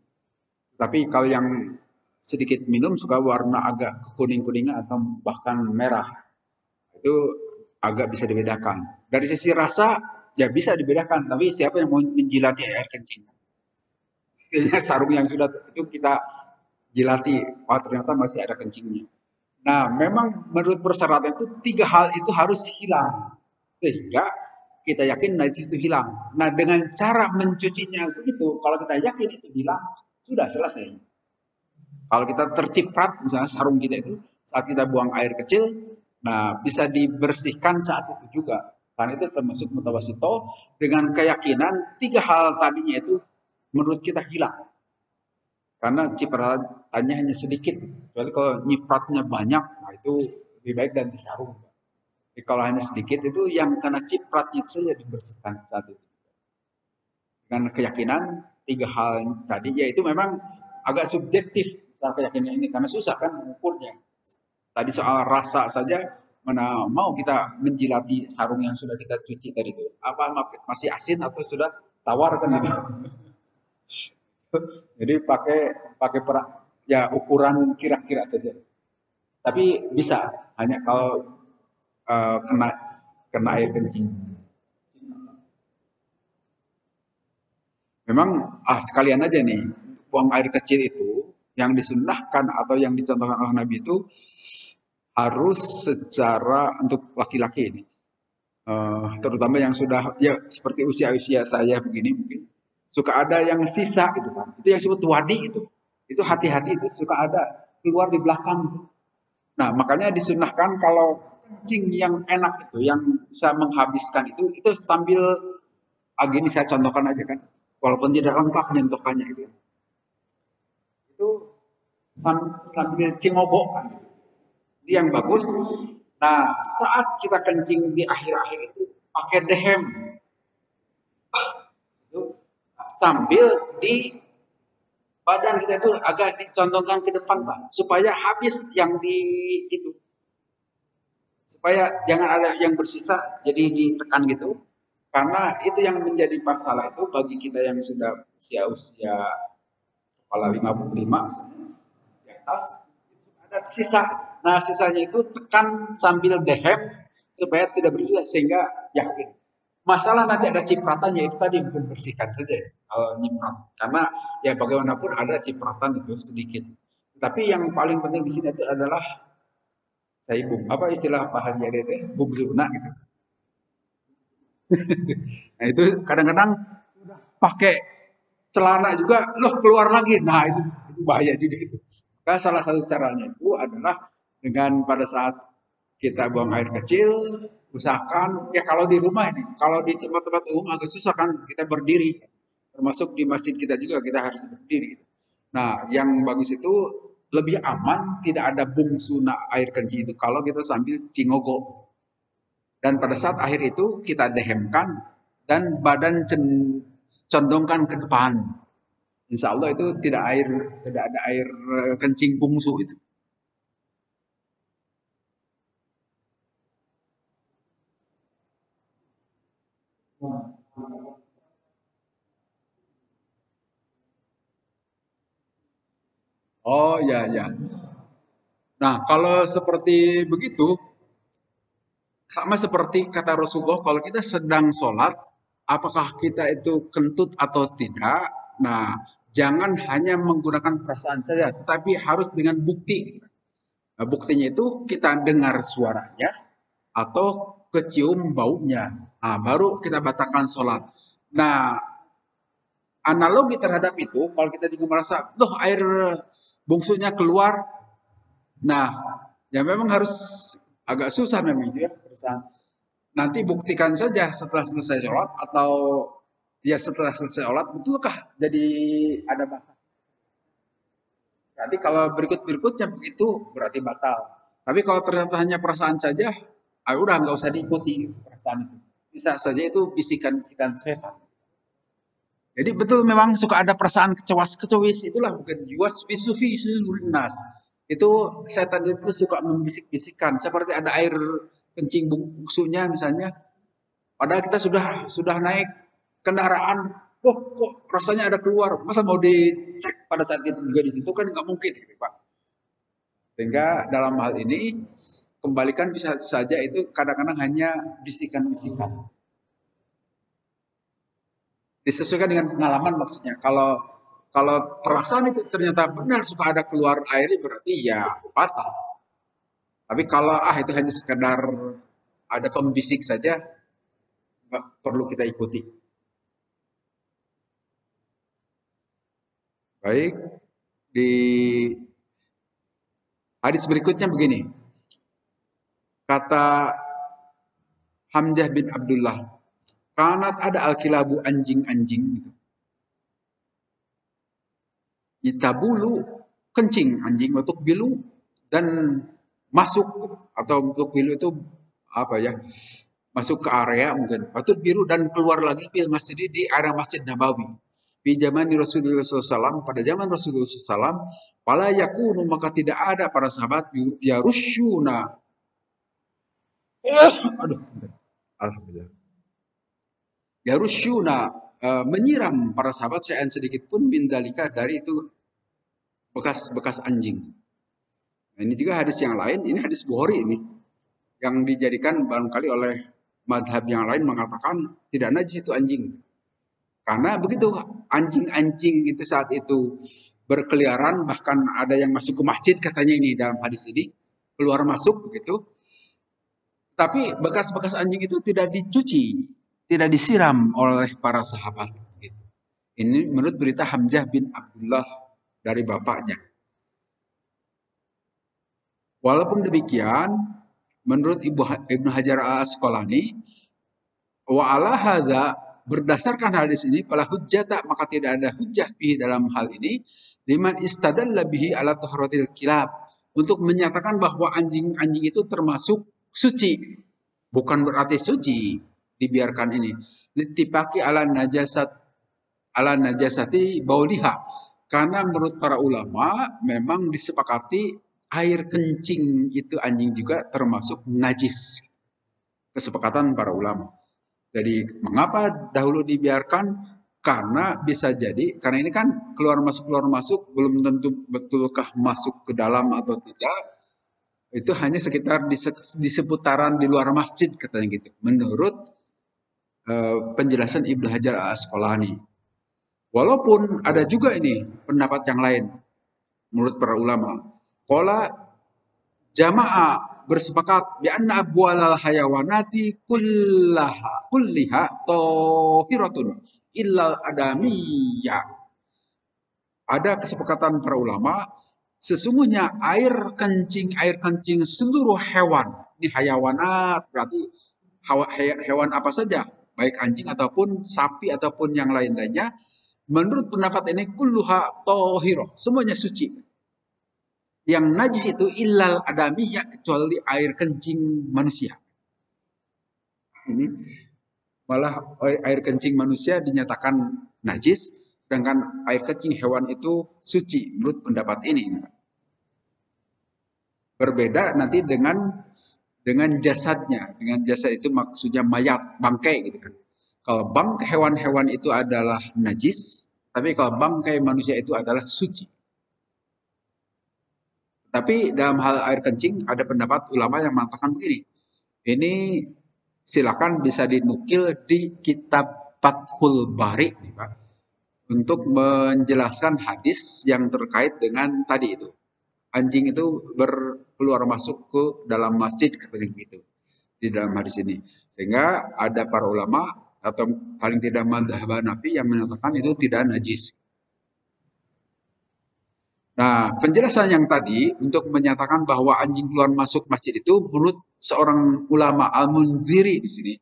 Tapi kalau yang sedikit minum suka warna agak kuning-kuningan atau bahkan merah. Itu agak bisa dibedakan. Dari sisi rasa ya bisa dibedakan, tapi siapa yang mau menjilati air kencing? Sarung yang sudah itu kita jilati, oh ternyata masih ada kencingnya. Nah, memang menurut persyaratan itu 3 hal itu harus hilang sehingga kita yakin najis itu hilang. Nah, dengan cara mencucinya begitu, kalau kita yakin itu hilang, sudah selesai. Kalau kita terciprat, misalnya sarung kita itu, saat kita buang air kecil, nah bisa dibersihkan saat itu juga. Karena itu termasuk mutawasito, dengan keyakinan 3 hal tadinya itu menurut kita hilang. Karena cipratannya hanya sedikit. Kecuali kalau nyipratnya banyak, nah itu lebih baik ganti sarung. Jadi kalau hanya sedikit itu yang karena cipratnya itu saja dibersihkan saat itu. Dengan keyakinan 3 hal tadi, yaitu memang agak subjektif soal keyakinan ini karena susah kan mengukurnya. Tadi soal rasa saja, mana mau kita menjilati sarung yang sudah kita cuci tadi itu, apa masih asin atau sudah tawar kan itu. Jadi pakai pakai ya ukuran kira-kira saja. Tapi bisa hanya kalau kena kena air kencing. Memang sekalian aja nih, buang air kecil itu yang disunnahkan atau yang dicontohkan oleh Nabi itu harus secara untuk laki-laki ini, terutama yang sudah ya seperti usia-usia saya begini mungkin suka ada yang sisa gitu kan, itu yang disebut wadi itu hati-hati, itu suka ada keluar di belakang gitu. Nah makanya disunahkan kalau kencing yang enak itu, yang bisa menghabiskan itu sambil gini saya contohkan aja kan, walaupun tidak lengkap nyentuhannya itu sambil cingobok kan, ini yang bagus. Nah saat kita kencing di akhir-akhir itu pakai dehem itu, sambil di badan kita itu agak dicondongkan ke depan Pak, supaya habis yang di itu, supaya jangan ada yang bersisa jadi ditekan gitu, karena itu yang menjadi masalah itu bagi kita yang sudah usia-usia kepala 55 misalnya, di atas ada sisa. Nah sisanya itu tekan sambil dehem supaya tidak bersisa, sehingga yakin. Masalah nanti ada cipratannya itu tadi, mungkin bersihkan saja kalau nyiprat, karena ya bagaimanapun ada cipratan itu sedikit. Tapi yang paling penting di sini itu adalah saya apa istilah Pak Haji itu bubzuna gitu. Nah itu kadang-kadang pakai celana juga loh keluar lagi. Nah itu bahaya juga itu. salah satu caranya itu adalah dengan pada saat kita buang air kecil, usahakan ya kalau di rumah ini, kalau di tempat-tempat umum agak susah kan kita berdiri, termasuk di masjid kita juga kita harus berdiri. Nah, yang bagus itu lebih aman, tidak ada bungsu air kencing itu kalau kita sambil cingogo. Dan pada saat akhir itu kita dehemkan dan badan condongkan ke depan. Insya Allah itu tidak ada air kencing bungsu itu. Oh ya ya. Nah kalau seperti begitu sama seperti kata Rasulullah, kalau kita sedang sholat, apakah kita itu kentut atau tidak? Nah, jangan hanya menggunakan perasaan saja, tetapi harus dengan bukti. Nah, buktinya itu kita dengar suaranya atau kecium baunya. Nah, baru kita batalkan sholat. Nah, analogi terhadap itu, kalau kita juga merasa, loh air bungsunya keluar, nah, ya memang harus agak susah memang itu ya. Nanti buktikan saja setelah selesai sholat atau ya setelah selesai sholat, betulkah jadi ada batal? Nanti kalau berikut-berikutnya begitu berarti batal. Tapi kalau ternyata hanya perasaan saja, udah nggak usah diikuti perasaan itu. Bisa saja itu bisikan-bisikan setan. Jadi betul memang suka ada perasaan kecawas-kecewis, itulah bukan yuwas bisufi nas. Itu setan itu suka membisik-bisikan seperti ada air kencing bungsunya misalnya. Padahal kita sudah naik kendaraan, kok rasanya ada keluar, masa mau dicek pada saat itu juga di situ kan nggak mungkin, gitu, Pak. Sehingga dalam hal ini kembalikan bisa saja itu kadang-kadang hanya bisikan-bisikan. Disesuaikan dengan pengalaman maksudnya. Kalau perasaan itu ternyata benar suka ada keluar air berarti ya batal. Tapi kalau itu hanya sekedar ada pembisik saja, nggak perlu kita ikuti. Baik, di hadis berikutnya begini. Kata Hamzah bin Abdullah, kanat ada alkilabu anjing-anjing gitu. Itabulu kencing anjing untuk bilu dan masuk atau untuk bilu itu apa ya? Masuk ke area mungkin. Atau biru dan keluar lagi fil masjid di area Masjid Nabawi. Di zaman Rasulullah SAW, pada zaman Rasulullah SAW, pala yakunu maka tidak ada para sahabat ya rusyuna. Aduh, alhamdulillah. Ya rusyuna menyiram para sahabat saya sedikit pun bindalika dari itu bekas anjing. Nah, ini juga hadis yang lain, ini hadis Bukhari ini yang dijadikan barangkali oleh madhab yang lain mengatakan tidak najis itu anjing. Karena begitu anjing-anjing itu saat itu berkeliaran, bahkan ada yang masuk ke masjid katanya ini dalam hadis ini, keluar masuk begitu. Tapi bekas-bekas anjing itu tidak dicuci, tidak disiram oleh para sahabat. Gitu. Ini menurut berita Hamzah bin Abdullah dari bapaknya. Walaupun demikian, menurut Ibnu Hajar al-Asqalani, wa ala hadza berdasarkan hadis ini fala hujjata maka tidak ada hujjah bihi dalam hal ini liman istadalla bihi ala taharatil kilab untuk menyatakan bahwa anjing-anjing itu termasuk suci. Bukan berarti suci dibiarkan ini. Litipaki ala najasati bauliha. Karena menurut para ulama memang disepakati air kencing itu anjing juga termasuk najis. Kesepakatan para ulama. Jadi mengapa dahulu dibiarkan? Karena bisa jadi, karena ini kan keluar masuk belum tentu betulkah masuk ke dalam atau tidak. Itu hanya sekitar di seputaran di luar masjid katanya gitu. Menurut penjelasan Ibnu Hajar al-Asqalani. Walaupun ada juga ini pendapat yang lain menurut para ulama. Qala jamaah bersepakat bi anna abwalal hayawanati kulliha tahiratun illa adamiyya. Ada kesepakatan para ulama Sesungguhnya air kencing seluruh hewan, ini hayawanat berarti hewan apa saja, baik anjing ataupun sapi ataupun yang lain-lainnya, menurut pendapat ini kulluha tohiro, semuanya suci. Yang najis itu illal adamiyah, kecuali air kencing manusia. Ini malah air kencing manusia dinyatakan najis, sedangkan air kencing hewan itu suci menurut pendapat ini. Berbeda nanti dengan jasadnya. Dengan jasad itu maksudnya mayat, bangkai gitu kan. Kalau bangkai hewan-hewan itu adalah najis, tapi kalau bangkai manusia itu adalah suci. Tapi dalam hal air kencing ada pendapat ulama yang mengatakan begini. Ini silakan bisa dinukil di kitab Fathul Bari nih, Pak, untuk menjelaskan hadis yang terkait dengan tadi itu. Anjing itu berkeluar masuk ke dalam masjid, katanya begitu di dalam hadis ini. Sehingga ada para ulama atau paling tidak mazhab Hanafi yang menyatakan itu tidak najis. Nah, penjelasan yang tadi untuk menyatakan bahwa anjing keluar masuk masjid itu menurut seorang ulama Al-Munziri di sini.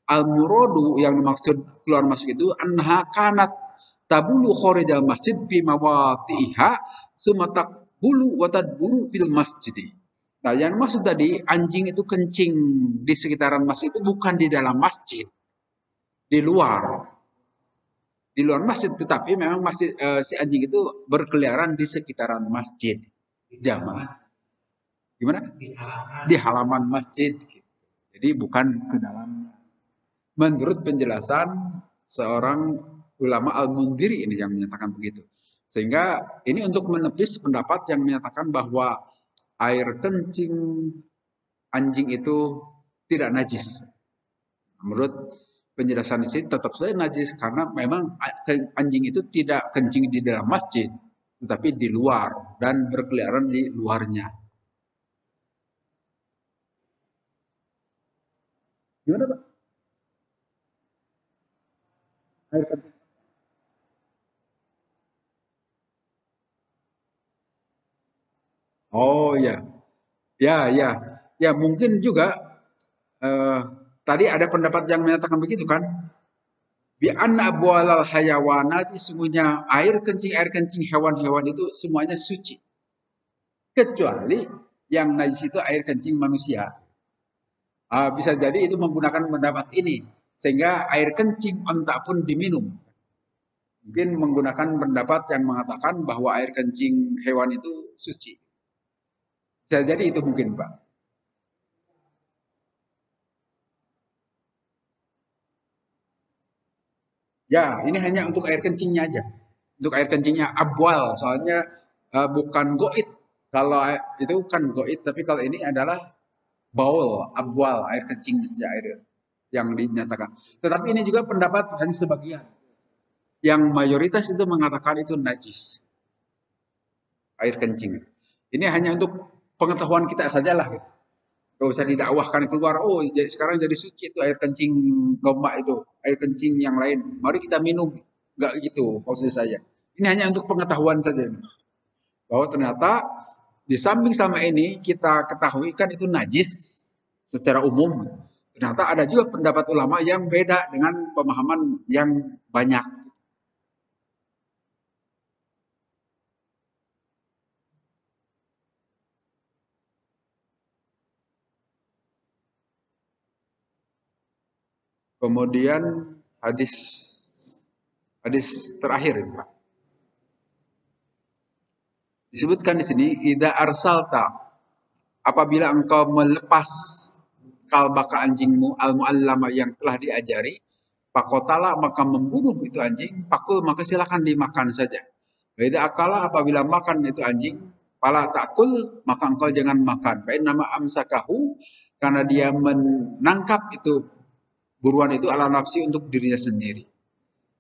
Al-muradu yang dimaksud keluar masuk itu anha kanat tabulu kharijal masjid bi mawatiha summa taqbulu wa tadburu fil masjid. Nah, yang maksud tadi anjing itu kencing di sekitaran masjid itu bukan di dalam masjid, di luar. Di luar masjid, tetapi memang masjid si anjing itu berkeliaran di sekitaran masjid. Jamaah. Gimana? Di halaman masjid. Jadi bukan ke dalam. Menurut penjelasan seorang ulama Al-Munziri ini yang menyatakan begitu. Sehingga ini untuk menepis pendapat yang menyatakan bahwa air kencing anjing itu tidak najis. Menurut penjelasan ini tetap saja najis karena memang anjing itu tidak kencing di dalam masjid, tetapi di luar dan berkeliaran di luarnya. Gimana, Pak? Air kencing. Oh ya, ya, ya mungkin juga tadi ada pendapat yang menyatakan begitu kan? Bi anna abwalal hayawanati, sesungguhnya air kencing hewan-hewan itu semuanya suci. Kecuali yang najis itu air kencing manusia. Bisa jadi itu menggunakan pendapat ini. Sehingga air kencing onta pun diminum. Mungkin menggunakan pendapat yang mengatakan bahwa air kencing hewan itu suci. Bisa jadi itu mungkin, Pak. Ya, ini hanya untuk air kencingnya aja. Untuk air kencingnya abwal, soalnya bukan goit. Kalau itu kan goit, tapi kalau ini adalah baul, abwal, air kencing saja air yang dinyatakan. Tetapi ini juga pendapat hanya sebagian. Yang mayoritas itu mengatakan itu najis. Air kencing. Ini hanya untuk pengetahuan kita sajalah gitu. Gak usah didakwahkan keluar, oh sekarang jadi suci itu air kencing domba itu, air kencing yang lain. Mari kita minum. Enggak gitu maksud saya. Ini hanya untuk pengetahuan saja. Bahwa ternyata di samping selama ini kita ketahui kan itu najis secara umum. Ternyata ada juga pendapat ulama yang beda dengan pemahaman yang banyak. Kemudian hadis hadis terakhir, Pak. Disebutkan di sini, idza arsalta, apabila engkau melepas kalbaka anjingmu al-muallama yang telah diajari, pakotala maka membunuh itu anjing, pakul maka silakan dimakan saja. Idza akala, apabila makan itu anjing, pala takul maka engkau jangan makan. Baik nama amsakahu, karena dia menangkap itu buruan itu ala nafsi untuk dirinya sendiri.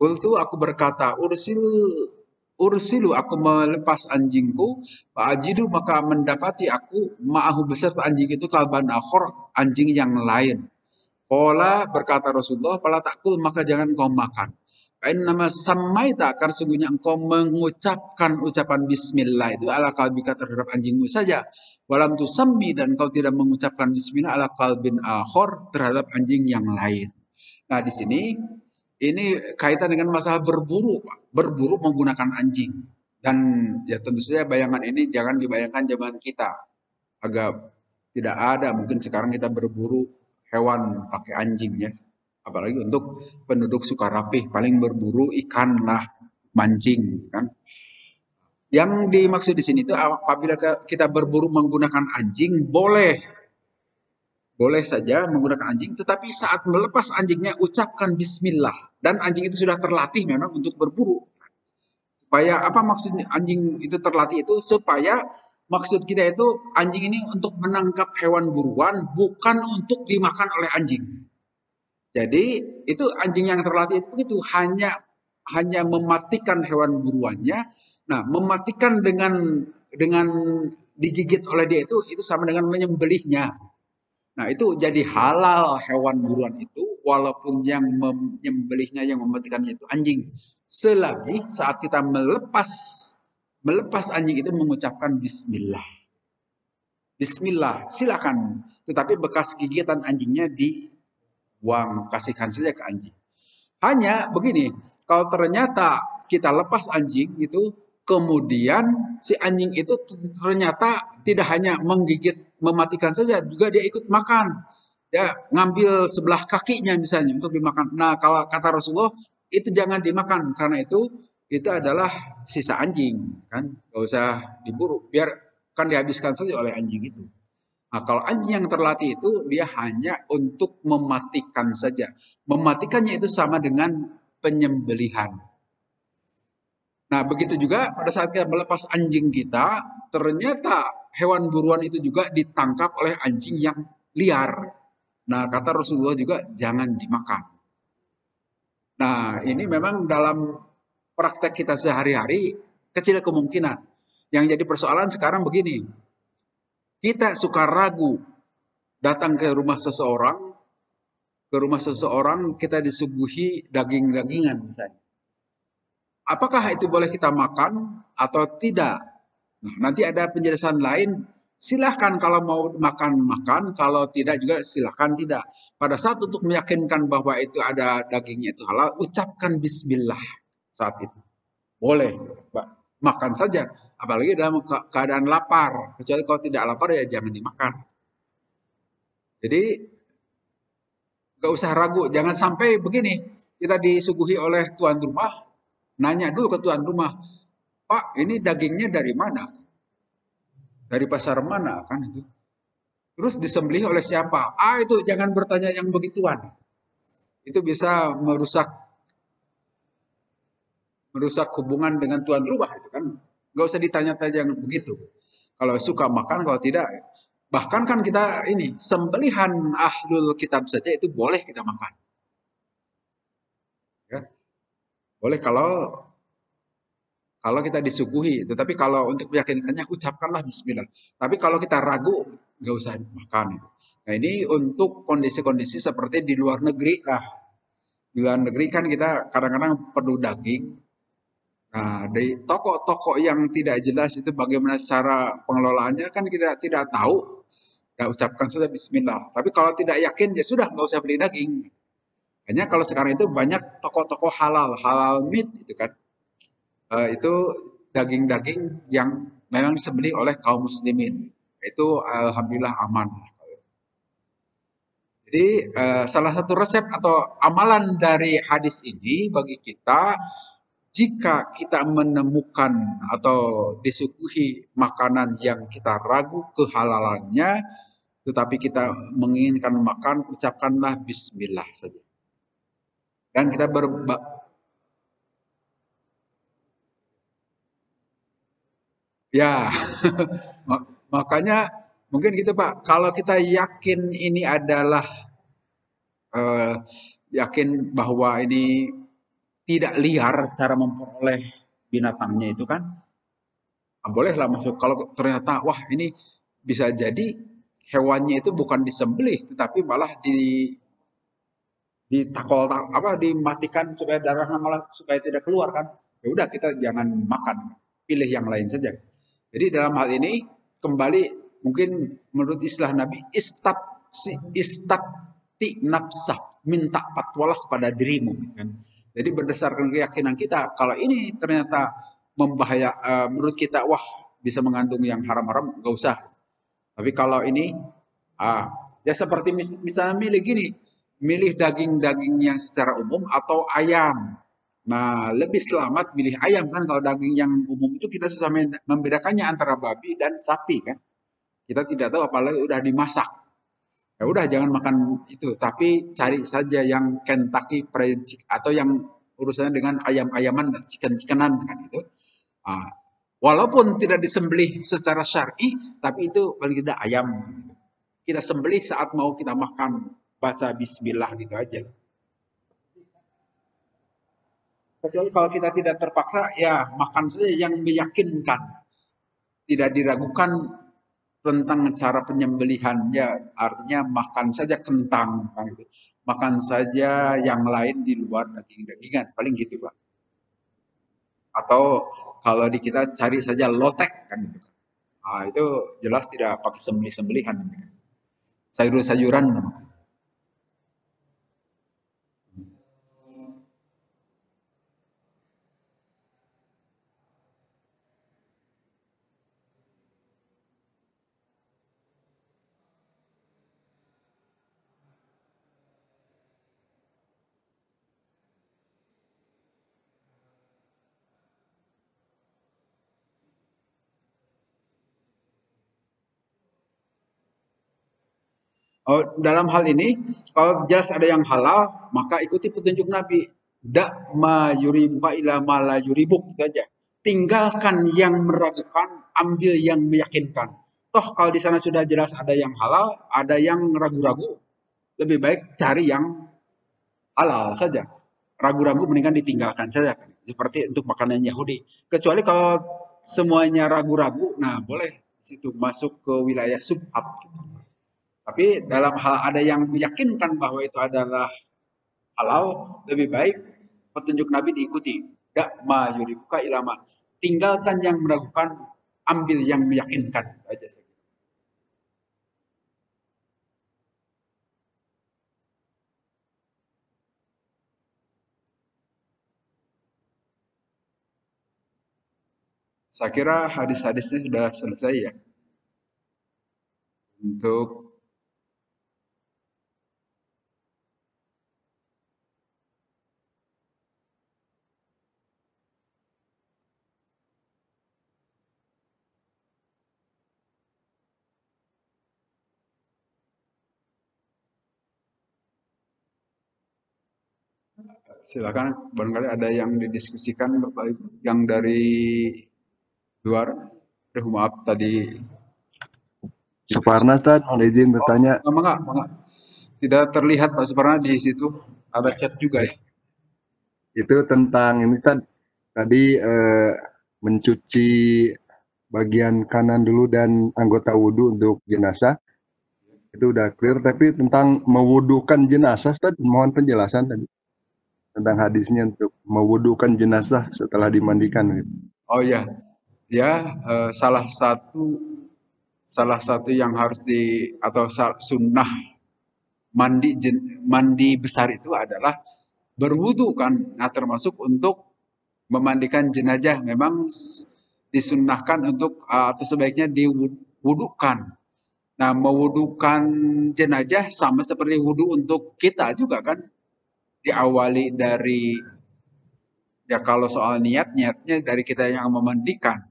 Qultu, aku berkata, ursilu aku melepas anjingku, fa'ajidu maka mendapati aku ma'ahu beserta anjing itu kalban akhor, anjing yang lain. Qala, berkata Rasulullah, fala takul maka jangan kau makan. Nama samaita, karena sesungguhnya engkau mengucapkan ucapan bismillah itu ala kalbika terhadap anjingmu saja. Walam tusammi, dan engkau tidak mengucapkan bismillah ala kalbin akhor terhadap anjing yang lain. Nah, di sini ini kaitan dengan masalah berburu, Pak. Berburu menggunakan anjing. Dan ya tentu saja bayangan ini jangan dibayangkan zaman kita. Agak tidak ada, mungkin sekarang kita berburu hewan pakai anjing ya. Apalagi untuk penduduk Sukarapih, paling berburu ikan lah, mancing kan. Yang dimaksud di sini itu apabila kita berburu menggunakan anjing, boleh saja menggunakan anjing, tetapi saat melepas anjingnya ucapkan bismillah, dan anjing itu sudah terlatih memang untuk berburu. Supaya apa maksudnya anjing itu terlatih itu? Supaya maksud kita itu anjing ini untuk menangkap hewan buruan, bukan untuk dimakan oleh anjing. Jadi itu anjing yang terlatih itu begitu, hanya mematikan hewan buruannya. Nah, mematikan dengan digigit oleh dia itu sama dengan menyembelihnya. Nah, itu jadi halal hewan buruan itu, walaupun yang menyembelihnya, yang mematikannya itu anjing. Selagi saat kita melepas anjing itu mengucapkan bismillah. Bismillah, silakan. Tetapi bekas gigitan anjingnya dibuang, kasihkan saja ke anjing. Hanya begini, kalau ternyata kita lepas anjing itu, kemudian si anjing itu ternyata tidak hanya menggigit, mematikan saja, juga dia ikut makan. Dia ngambil sebelah kakinya misalnya untuk dimakan. Nah, kalau kata Rasulullah, itu jangan dimakan, karena itu adalah sisa anjing, kan? Gak usah diburu, biar kan dihabiskan saja oleh anjing itu. Nah, kalau anjing yang terlatih itu dia hanya untuk mematikan saja. Mematikannya itu sama dengan penyembelihan. Nah, begitu juga pada saat kita melepas anjing kita, ternyata hewan buruan itu juga ditangkap oleh anjing yang liar. Nah, kata Rasulullah juga jangan dimakan. Nah, ini memang dalam praktek kita sehari-hari kecil kemungkinan. Yang jadi persoalan sekarang begini, kita suka ragu datang ke rumah seseorang kita disuguhi daging-dagingan misalnya. Apakah itu boleh kita makan atau tidak? Nah, nanti ada penjelasan lain, silahkan kalau mau makan, kalau tidak juga silahkan tidak. Pada saat untuk meyakinkan bahwa itu ada dagingnya itu halal, ucapkan bismillah saat itu. Boleh, makan saja. Apalagi dalam keadaan lapar. Kecuali kalau tidak lapar ya jangan dimakan. Jadi gak usah ragu. Jangan sampai begini, kita disuguhi oleh tuan rumah, nanya dulu ke tuan rumah, Pak, ini dagingnya dari mana? Dari pasar mana kan itu? Terus disembelih oleh siapa? Itu jangan bertanya yang begituan. Itu bisa merusak hubungan dengan tuan rumah itu kan. Gak usah ditanya-tanya yang begitu. Kalau suka makan, kalau tidak, bahkan kan kita ini sembelihan ahlul kitab saja itu boleh kita makan. Ya. Boleh kalau kita disuguhi, tetapi kalau untuk meyakinkannya ucapkanlah bismillah. Tapi kalau kita ragu, nggak usah makan. Nah, ini untuk kondisi-kondisi seperti di luar negeri lah. Di luar negeri kan kita kadang-kadang perlu daging. Nah, di toko-toko yang tidak jelas itu bagaimana cara pengelolaannya kan kita tidak tahu. Ya, ucapkan saja bismillah. Tapi kalau tidak yakin ya sudah nggak usah beli daging. Hanya kalau sekarang itu banyak toko-toko halal meat itu kan. Itu daging-daging yang memang disembelih oleh kaum muslimin. Itu alhamdulillah aman. Jadi salah satu resep atau amalan dari hadis ini bagi kita, jika kita menemukan atau disuguhi makanan yang kita ragu kehalalannya, tetapi kita menginginkan makan, ucapkanlah bismillah saja. Dan kita ya, makanya mungkin gitu Pak, kalau kita yakin ini adalah yakin bahwa ini tidak liar cara memperoleh binatangnya itu kan, bolehlah masuk. Kalau ternyata wah ini bisa jadi hewannya itu bukan disembelih, tetapi malah ditakol apa dimatikan supaya darahnya malah supaya tidak keluar kan. Ya udah kita jangan makan, pilih yang lain saja. Jadi dalam hal ini kembali mungkin menurut istilah Nabi istabti nafsah, minta fatwalah kepada dirimu kan. Jadi berdasarkan keyakinan kita kalau ini ternyata menurut kita wah bisa mengandung yang haram-haram nggak usah. Tapi kalau ini ya seperti misalnya milih gini, milih daging-daging yang secara umum atau ayam. Nah, lebih selamat milih ayam kan kalau daging yang umum itu kita susah membedakannya antara babi dan sapi kan. Kita tidak tahu apalagi udah dimasak. Ya udah jangan makan itu, tapi cari saja yang Kentucky Fried Chicken atau yang urusannya dengan ayam-ayaman dan chicken-chickenan kan itu. Walaupun tidak disembelih secara syar'i, tapi itu paling tidak ayam. Kita sembelih saat mau kita makan, baca bismillah gitu aja. Kecuali kalau kita tidak terpaksa, ya makan saja yang meyakinkan. Tidak diragukan tentang cara penyembelihannya, artinya makan saja kentang, kan gitu. Makan saja yang lain di luar daging-dagingan, paling gitu Pak. Atau kalau di kita cari saja lotek kan gitu. Nah, itu jelas tidak pakai sembelih-sembelihan. Sayur-sayuran namanya. Oh, dalam hal ini, kalau jelas ada yang halal, maka ikuti petunjuk Nabi. Dak ma yuribuka ila ma la yuribuk, itu aja. Tinggalkan yang meragukan, ambil yang meyakinkan. Toh kalau di sana sudah jelas ada yang halal, ada yang ragu-ragu, lebih baik cari yang halal saja. Ragu-ragu mendingan ditinggalkan saja. Seperti untuk makanan Yahudi. Kecuali kalau semuanya ragu-ragu, nah boleh situ masuk ke wilayah subhat. Tapi dalam hal ada yang meyakinkan bahwa itu adalah halal, lebih baik petunjuk Nabi diikuti. Dak ma yuribuka ilama. Tinggalkan yang meragukan, ambil yang meyakinkan. Itu aja saya. Saya kira hadis-hadisnya sudah selesai ya. Untuk silakan barangkali ada yang didiskusikan Bapak Ibu yang dari luar. Maaf tadi. Suparna, Ustaz, mohon izin bertanya. Oh, enggak. Tidak terlihat Pak Suparna di situ. Ada chat juga ya. Itu tentang ini, Ustaz. Tadi mencuci bagian kanan dulu dan anggota wudhu untuk jenazah. Itu udah clear, tapi tentang mewudukan jenazah, Ustaz, mohon penjelasan tadi. Tentang hadisnya untuk mewudukan jenazah setelah dimandikan. Oh ya, ya salah satu yang harus atau sunnah mandi besar itu adalah berwudu kan. Nah, termasuk untuk memandikan jenazah memang disunnahkan untuk atau sebaiknya diwudukan. Nah, mewudukan jenazah sama seperti wudu untuk kita juga kan. Diawali dari ya kalau soal niatnya dari kita yang memandikan.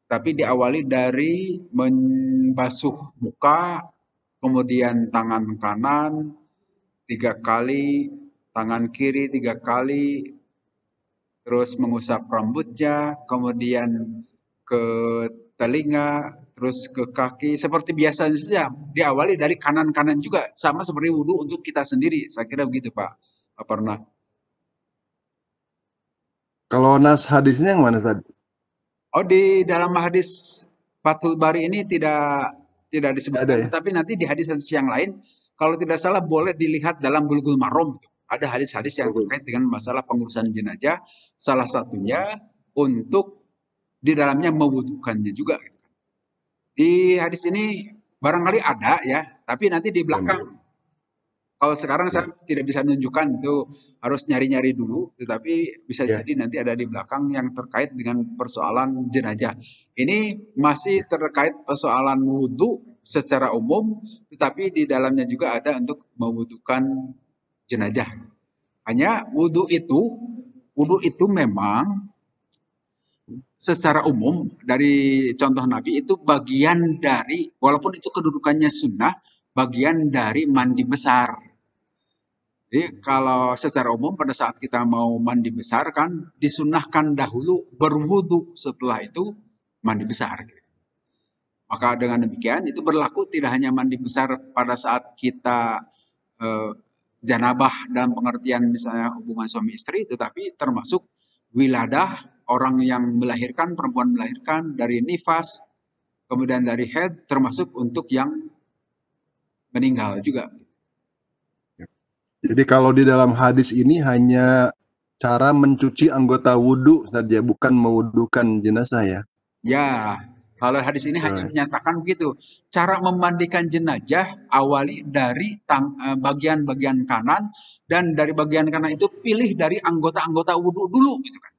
Tapi diawali dari membasuh muka, kemudian tangan kanan 3 kali, tangan kiri 3 kali, terus mengusap rambutnya, kemudian ke telinga, terus ke kaki, seperti biasa saja. Diawali dari kanan-kanan juga, sama seperti wudhu untuk kita sendiri. Saya kira begitu Pak Pernah. Kalau nas hadisnya yang mana, Ustaz? Oh, di dalam hadis Fathul Bari ini tidak disebutkan, Ada ya? tapi nanti di hadis yang lain, kalau tidak salah boleh dilihat dalam Bulughul Maram. Ada hadis-hadis yang terkait dengan masalah pengurusan jenazah, salah satunya untuk di dalamnya mewudukannya juga. Di hadis ini barangkali ada ya, tapi nanti di belakang. Kalau sekarang saya tidak bisa menunjukkan, itu harus nyari-nyari dulu, tetapi bisa jadi nanti ada di belakang yang terkait dengan persoalan jenazah. Ini masih terkait persoalan wudhu secara umum, tetapi di dalamnya juga ada untuk mewudukan jenazah. Hanya wudhu itu memang secara umum dari contoh Nabi itu bagian dari, walaupun itu kedudukannya sunnah, bagian dari mandi besar. Jadi kalau secara umum pada saat kita mau mandi besar kan disunahkan dahulu berwudu, setelah itu mandi besar. Maka dengan demikian itu berlaku tidak hanya mandi besar pada saat kita janabah dalam pengertian misalnya hubungan suami istri, tetapi termasuk wiladah, orang yang melahirkan, perempuan melahirkan, dari nifas, kemudian dari haid, termasuk untuk yang meninggal juga. Jadi kalau di dalam hadis ini hanya cara mencuci anggota wudhu saja, bukan mewudukan jenazah ya? Ya, kalau hadis ini hanya menyatakan begitu. Cara memandikan jenazah awali dari bagian-bagian kanan, dan dari bagian kanan itu pilih dari anggota-anggota wudhu dulu, gitu kan.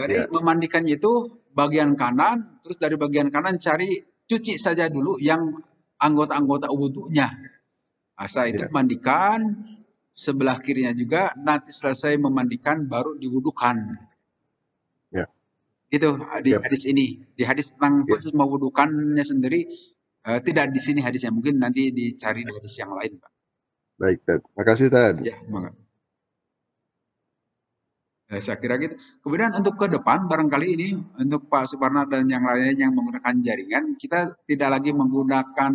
Jadi memandikannya itu bagian kanan, terus dari bagian kanan cari cuci saja dulu yang anggota-anggota wudhunya. Setelah itu mandikan sebelah kirinya juga, nanti selesai memandikan baru diwudukan. Itu di hadis ini. Di hadis tentang khusus mewudukannya sendiri tidak di sini hadisnya, mungkin nanti dicari di hadis yang lain, Pak. Baik, Tad. Makasih, Tad. Ya, saya kira gitu. Kemudian untuk ke depan barangkali ini untuk Pak Suparna dan yang lainnya yang menggunakan jaringan, kita tidak lagi menggunakan